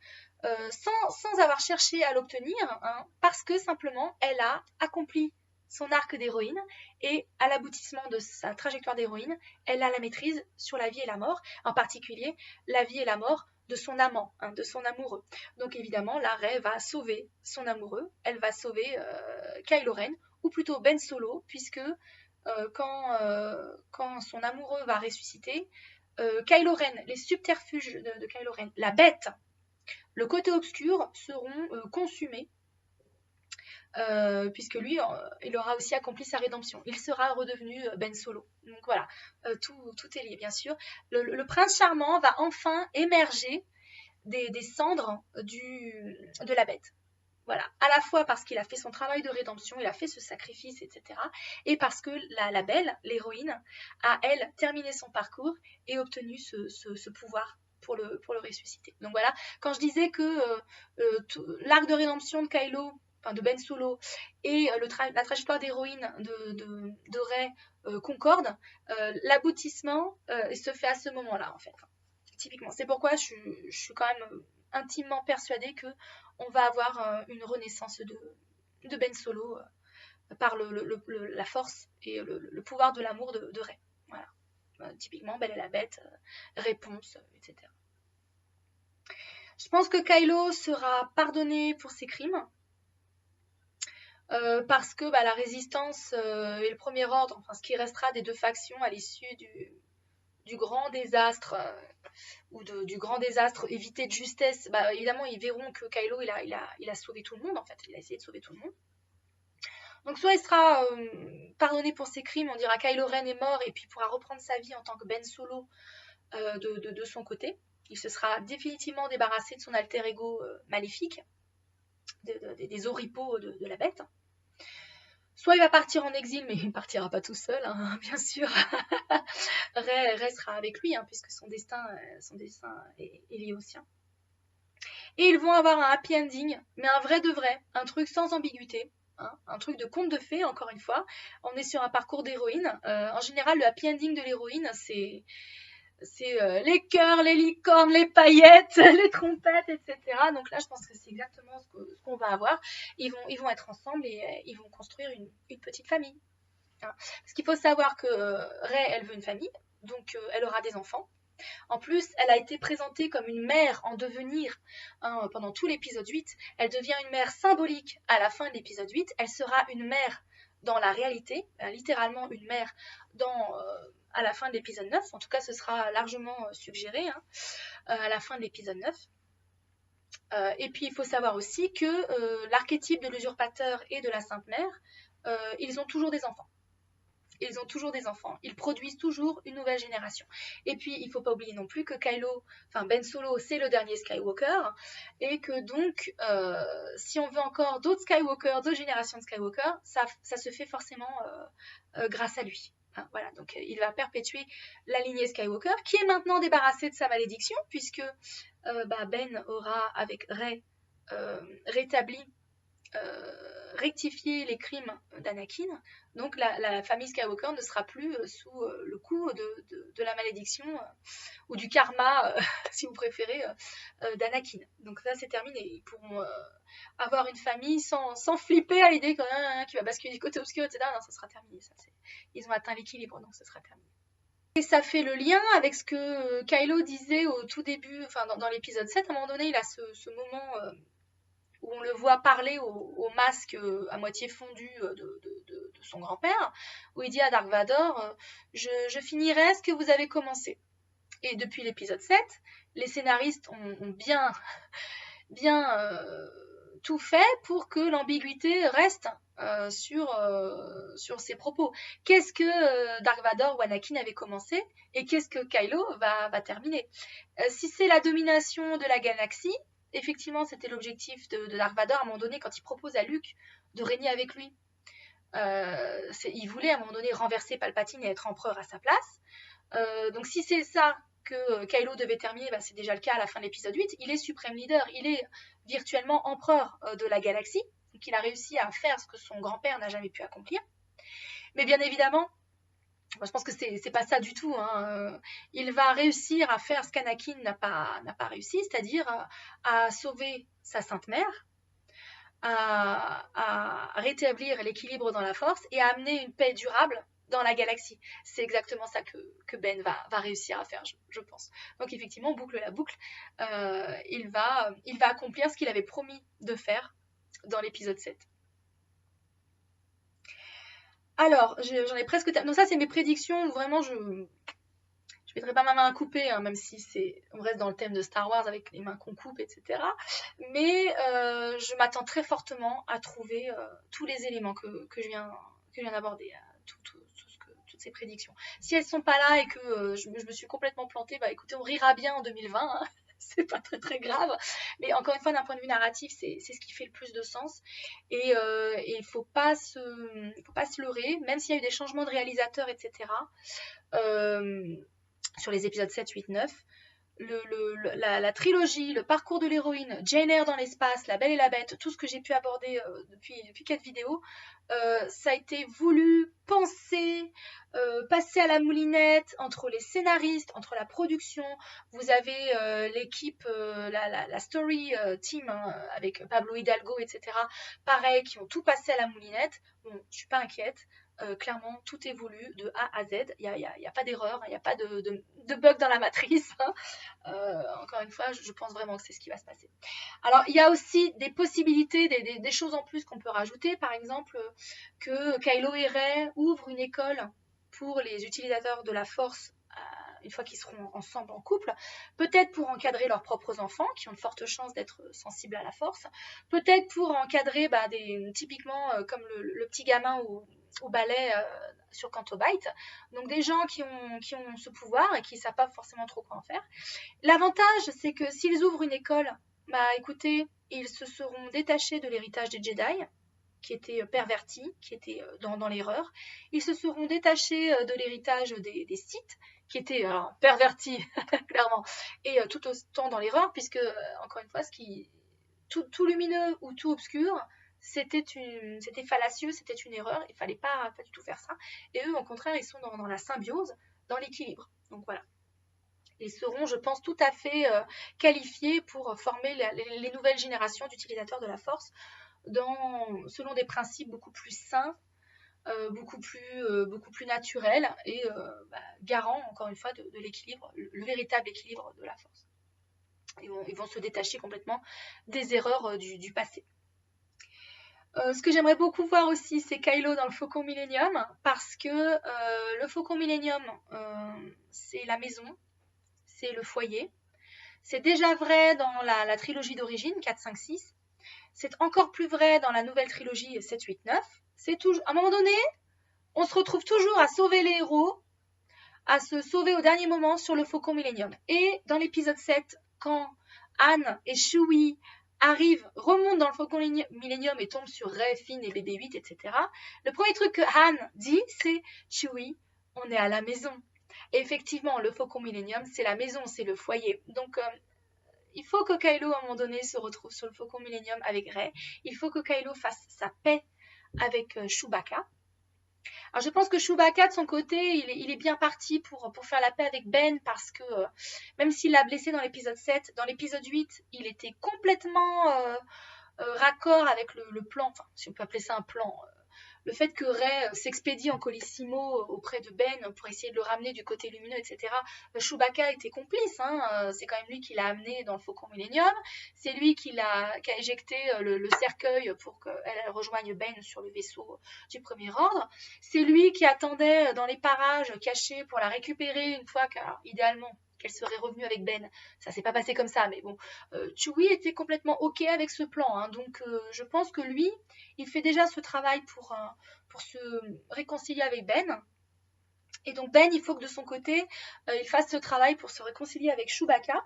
S1: sans avoir cherché à l'obtenir, hein, parce que simplement elle a accompli son arc d'héroïne et à l'aboutissement de sa trajectoire d'héroïne, elle a la maîtrise sur la vie et la mort, en particulier la vie et la mort de son amant, hein, de son amoureux. Donc évidemment, là, Rey va sauver son amoureux, elle va sauver Kylo Ren, ou plutôt Ben Solo, puisque quand son amoureux va ressusciter, Kylo Ren, les subterfuges de Kylo Ren, la bête, le côté obscur seront consumés, puisque lui, il aura aussi accompli sa rédemption. Il sera redevenu Ben Solo. Donc voilà, tout est lié, bien sûr. Le prince charmant va enfin émerger des cendres de la bête. Voilà, à la fois parce qu'il a fait son travail de rédemption, il a fait ce sacrifice, etc. Et parce que la belle, l'héroïne, a, elle, terminé son parcours et obtenu ce pouvoir pour le ressusciter. Donc voilà, quand je disais que l'arc de rédemption de Kylo, enfin de Ben Solo, et la trajectoire d'héroïne de Rey concorde, l'aboutissement se fait à ce moment-là, en fait. Typiquement. C'est pourquoi je suis quand même intimement persuadée qu'on va avoir une renaissance de Ben Solo par la force et le pouvoir de l'amour de Rey. Voilà. Typiquement, Belle et la Bête, Réponse, etc. Je pense que Kylo sera pardonné pour ses crimes. Parce que la résistance et le premier ordre, enfin ce qui restera des deux factions à l'issue du grand désastre ou du grand désastre évité de justesse, évidemment ils verront que Kylo il a sauvé tout le monde, en fait, il a essayé de sauver tout le monde. Donc soit il sera pardonné pour ses crimes, on dira Kylo Ren est mort et puis il pourra reprendre sa vie en tant que Ben Solo de son côté. Il se sera définitivement débarrassé de son alter ego maléfique. des oripeaux de la bête. Soit il va partir en exil, mais il ne partira pas tout seul, hein, bien sûr. Ray restera avec lui, hein, puisque son destin est lié au sien. Et ils vont avoir un happy ending, mais un vrai de vrai, un truc sans ambiguïté, hein, un truc de conte de fées, encore une fois. On est sur un parcours d'héroïne. En général, le happy ending de l'héroïne, c'est les cœurs, les licornes, les paillettes, les trompettes, etc. Donc là, je pense que c'est exactement ce qu'on va avoir. Ils vont être ensemble et ils vont construire une petite famille. Hein. Parce qu'il faut savoir que Ray, elle veut une famille, donc elle aura des enfants. En plus, elle a été présentée comme une mère en devenir, hein, pendant tout l'épisode 8. Elle devient une mère symbolique à la fin de l'épisode 8. Elle sera une mère dans la réalité, littéralement une mère à la fin de l'épisode 9. En tout cas, ce sera largement suggéré, hein, à la fin de l'épisode 9. Et puis, il faut savoir aussi que l'archétype de l'usurpateur et de la Sainte Mère, ils ont toujours des enfants. Ils ont toujours des enfants. Ils produisent toujours une nouvelle génération. Et puis, il ne faut pas oublier non plus que Ben Solo, c'est le dernier Skywalker. Et que donc, si on veut encore d'autres Skywalker, d'autres générations de Skywalker, ça se fait forcément grâce à lui. Hein, voilà, donc il va perpétuer la lignée Skywalker, qui est maintenant débarrassée de sa malédiction, puisque Ben aura, avec Rey, rétabli rectifier les crimes d'Anakin. Donc la famille Skywalker ne sera plus sous le coup de la malédiction ou du karma, si vous préférez, d'Anakin. Donc ça, c'est terminé. Ils pourront avoir une famille sans flipper à l'idée qu'il va basculer du côté obscur, etc. Non, ça sera terminé. Ils ont atteint l'équilibre, donc ça sera terminé. Et ça fait le lien avec ce que Kylo disait au tout début, enfin dans l'épisode 7. À un moment donné, il a ce moment où on le voit parler au masque à moitié fondu de son grand-père, où il dit à Dark Vador je finirai ce que vous avez commencé. Et depuis l'épisode 7, les scénaristes ont bien tout fait pour que l'ambiguïté reste sur ses propos. Qu'est-ce que Dark Vador ou Anakin avait commencé et qu'est-ce que Kylo va terminer. Si c'est la domination de la galaxie, effectivement, c'était l'objectif de Dark Vador à un moment donné quand il propose à Luke de régner avec lui. Il voulait à un moment donné renverser Palpatine et être empereur à sa place. Donc si c'est ça que Kylo devait terminer, c'est déjà le cas à la fin de l'épisode 8, il est suprême leader, il est virtuellement empereur de la galaxie, donc il a réussi à faire ce que son grand-père n'a jamais pu accomplir. Mais bien évidemment, moi, je pense que c'est pas ça du tout. Hein. Il va réussir à faire ce qu'Anakin n'a pas réussi, c'est-à-dire à sauver sa Sainte Mère, à rétablir l'équilibre dans la Force et à amener une paix durable dans la galaxie. C'est exactement ça que Ben va réussir à faire, je pense. Donc effectivement, on boucle la boucle. Il va accomplir ce qu'il avait promis de faire dans l'épisode 7. Alors, j'en ai presque... Donc ça, c'est mes prédictions où vraiment je mettrai pas ma main à couper, hein, même si on reste dans le thème de Star Wars avec les mains qu'on coupe, etc. Mais je m'attends très fortement à trouver tous les éléments que je viens d'aborder, toutes ces prédictions. Si elles sont pas là et que je me suis complètement plantée, écoutez, on rira bien en 2020, hein. C'est pas très très grave, mais encore une fois, d'un point de vue narratif, c'est ce qui fait le plus de sens. Et il faut pas se leurrer, même s'il y a eu des changements de réalisateurs, etc. Sur les épisodes 7, 8, 9, la trilogie, le parcours de l'héroïne, Jane Eyre dans l'espace, La Belle et la Bête, tout ce que j'ai pu aborder depuis 4 vidéos, ça a été voulu, pensé, passé à la moulinette entre les scénaristes, entre la production. Vous avez l'équipe, la story team, hein, avec Pablo Hidalgo, etc. Pareil, qui ont tout passé à la moulinette. Bon, je suis pas inquiète. Clairement, tout est voulu de A à Z. Il n'y a pas d'erreur, il n'y a pas de bug dans la matrice. Hein. Encore une fois, je pense vraiment que c'est ce qui va se passer. Alors, il y a aussi des possibilités, des choses en plus qu'on peut rajouter. Par exemple, que Kylo et Rey ouvrent une école pour les utilisateurs de la Force une fois qu'ils seront ensemble en couple, peut-être pour encadrer leurs propres enfants qui ont de fortes chances d'être sensibles à la Force, peut-être pour encadrer typiquement comme le petit gamin au ballet sur Canto Bight, donc des gens qui ont ce pouvoir et qui ne savent pas forcément trop quoi en faire. L'avantage, c'est que s'ils ouvrent une école Bah écoutez, ils se seront détachés de l'héritage des Jedi, qui était perverti, qui était dans l'erreur. Ils se seront détachés de l'héritage des Sith, qui était perverti, clairement, et tout autant dans l'erreur, puisque, encore une fois, tout lumineux ou tout obscur, c'était fallacieux, c'était une erreur, il fallait pas du tout faire ça. Et eux, au contraire, ils sont dans la symbiose, dans l'équilibre. Donc voilà. Ils seront, je pense, tout à fait qualifiés pour former les nouvelles générations d'utilisateurs de la force selon des principes beaucoup plus sains, beaucoup plus naturels et garants, encore une fois, de l'équilibre, le véritable équilibre de la force. Ils vont se détacher complètement des erreurs du passé. Ce que j'aimerais beaucoup voir aussi, c'est Kylo dans le Faucon Millenium, parce que le Faucon Millenium, c'est la maison, c'est le foyer. C'est déjà vrai dans la trilogie d'origine, 4, 5, 6. C'est encore plus vrai dans la nouvelle trilogie 7, 8, 9. C'est toujours, à un moment donné, on se retrouve toujours à sauver les héros, à se sauver au dernier moment sur le Faucon Millenium. Et dans l'épisode 7, quand Anne et Chewie arrivent, remontent dans le Faucon Millenium et tombent sur Rey, Finn et BB-8, etc., le premier truc que Anne dit, c'est « Chewie, on est à la maison ». Et effectivement, le Faucon Millenium, c'est la maison, c'est le foyer. Donc, il faut que Kylo, à un moment donné, se retrouve sur le Faucon Millenium avec Rey. Il faut que Kylo fasse sa paix avec Chewbacca. Alors je pense que Chewbacca, de son côté, il est bien parti pour faire la paix avec Ben, parce que même s'il l'a blessé dans l'épisode 7, dans l'épisode 8, il était complètement raccord avec le plan, enfin si on peut appeler ça un plan. Le fait que Rey s'expédie en colissimo auprès de Ben pour essayer de le ramener du côté lumineux, etc. Chewbacca était complice, hein, c'est quand même lui qui l'a amené dans le Faucon Millenium, c'est lui qui a éjecté le cercueil pour qu'elle rejoigne Ben sur le vaisseau du Premier Ordre, c'est lui qui attendait dans les parages cachés pour la récupérer une fois idéalement qu'elle serait revenue avec Ben. Ça s'est pas passé comme ça, mais bon, Chewie était complètement ok avec ce plan, hein, donc je pense que lui, il fait déjà ce travail pour se réconcilier avec Ben. Et donc Ben, il faut que de son côté, il fasse ce travail pour se réconcilier avec Chewbacca.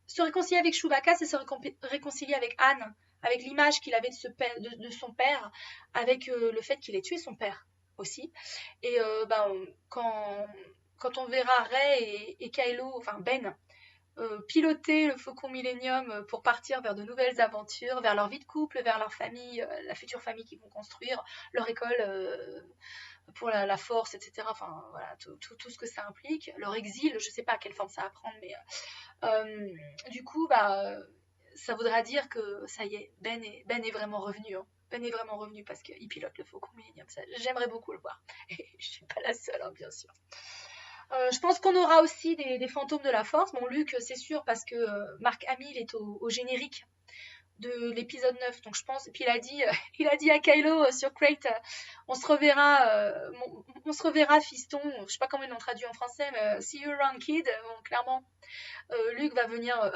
S1: Se réconcilier avec Chewbacca, c'est se réconcilier avec Anne, avec l'image qu'il avait de son père, avec le fait qu'il ait tué son père aussi. Et quand on verra Rey et Kylo, enfin Ben, piloter le Faucon Millenium pour partir vers de nouvelles aventures, vers leur vie de couple, vers leur famille, la future famille qu'ils vont construire, leur école pour la force, etc. Enfin, voilà, tout ce que ça implique. Leur exil, je ne sais pas à quelle forme ça va prendre, mais du coup, ça voudra dire que ça y est, Ben est vraiment revenu. Hein. Ben est vraiment revenu parce qu'il pilote le Faucon Millenium. J'aimerais beaucoup le voir. Et je ne suis pas la seule, hein, bien sûr. Je pense qu'on aura aussi des fantômes de la force. Bon, Luke, c'est sûr, parce que Mark Hamill est au générique de l'épisode 9. Donc je pense, et puis il a dit à Kylo sur Crate, on se reverra fiston. Je sais pas comment ils l'ont traduit en français, mais see you around kid. Bon, clairement, Luke va venir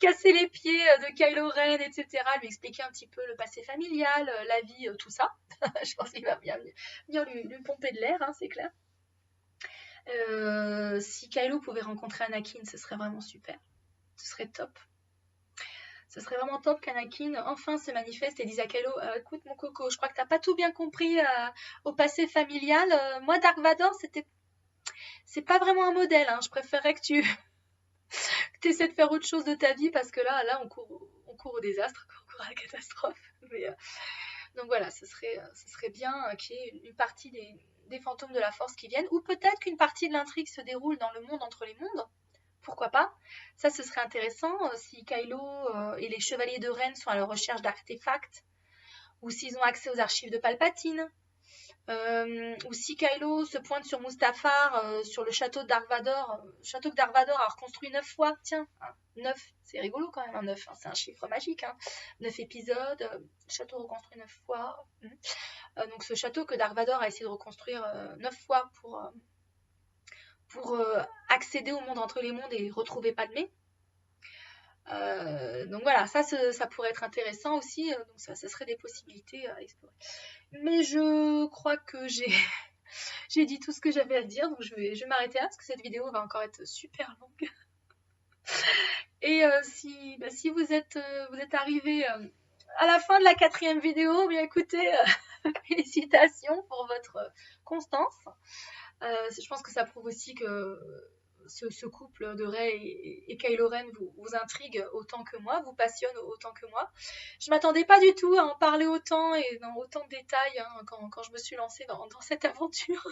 S1: casser les pieds de Kylo Ren, etc. Lui expliquer un petit peu le passé familial, la vie, tout ça. Je pense qu'il va bien venir lui pomper de l'air, hein, c'est clair. Si Kylo pouvait rencontrer Anakin, ce serait vraiment super. Ce serait top. Ce serait vraiment top qu'Anakin enfin se manifeste et dise à Kylo, écoute mon coco, je crois que t'as pas tout bien compris au passé familial. Moi, Dark Vador, c'est pas vraiment un modèle. Hein. Je préférerais que tu essaies de faire autre chose de ta vie, parce que là, on court au désastre, on court à la catastrophe. Mais, donc voilà, ce serait bien qu'il y ait une partie des fantômes de la force qui viennent, ou peut-être qu'une partie de l'intrigue se déroule dans le monde entre les mondes. Pourquoi pas? Ça, ce serait intéressant si Kylo et les chevaliers de Ren sont à la recherche d'artefacts, ou s'ils ont accès aux archives de Palpatine, ou si Kylo se pointe sur Mustafar, sur le château de Dark Vador, château que Dark Vador a reconstruit 9 fois. Tiens, 9, c'est rigolo quand même, un 9, hein, c'est un chiffre magique. Hein. 9 épisodes, château reconstruit 9 fois. Donc ce château que Dark Vador a essayé de reconstruire 9 fois pour accéder au monde entre les mondes et retrouver Padmé. Donc voilà, ça pourrait être intéressant aussi, donc ça serait des possibilités à explorer. Mais je crois que j'ai dit tout ce que j'avais à dire, donc je vais m'arrêter là, parce que cette vidéo va encore être super longue. Et si vous êtes arrivé à la fin de la 4e vidéo, bien écoutez, félicitations pour votre constance. Je pense que ça prouve aussi que ce couple de Rey et Kylo Ren vous intrigue autant que moi, vous passionne autant que moi. Je m'attendais pas du tout à en parler autant et dans autant de détails hein, quand je me suis lancée dans cette aventure.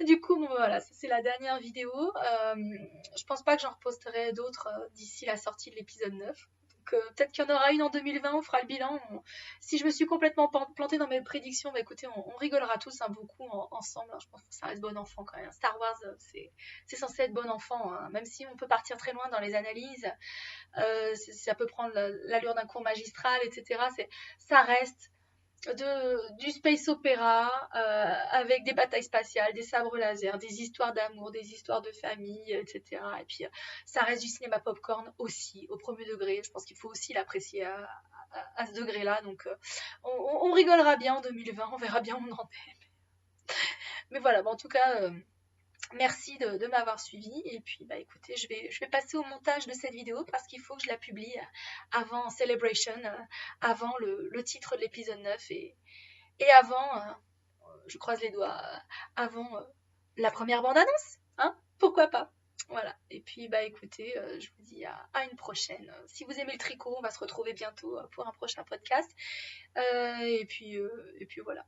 S1: Du coup, bon, voilà, ça c'est la dernière vidéo. Je pense pas que j'en reposterai d'autres d'ici la sortie de l'épisode 9. Donc, peut-être qu'il y en aura une en 2020, on fera le bilan. Si je me suis complètement plantée dans mes prédictions, bah écoutez, on rigolera tous hein, beaucoup ensemble. Hein. Je pense que ça reste bon enfant quand même. Star Wars, c'est censé être bon enfant, hein. Même si on peut partir très loin dans les analyses, ça peut prendre l'allure d'un cours magistral, etc. Ça reste du space opéra avec des batailles spatiales, des sabres laser, des histoires d'amour, des histoires de famille, etc. Et puis ça reste du cinéma popcorn aussi, au premier degré. Je pense qu'il faut aussi l'apprécier à ce degré-là. Donc on rigolera bien en 2020, on verra bien où on en est. Mais voilà, bon, en tout cas, merci de m'avoir suivi. Et puis, bah écoutez, je vais passer au montage de cette vidéo parce qu'il faut que je la publie avant Celebration, avant le titre de l'épisode 9 et avant, je croise les doigts, avant la première bande-annonce, hein, pourquoi pas. Voilà, et puis bah écoutez, je vous dis à une prochaine. Si vous aimez le tricot, on va se retrouver bientôt pour un prochain podcast. Et puis voilà.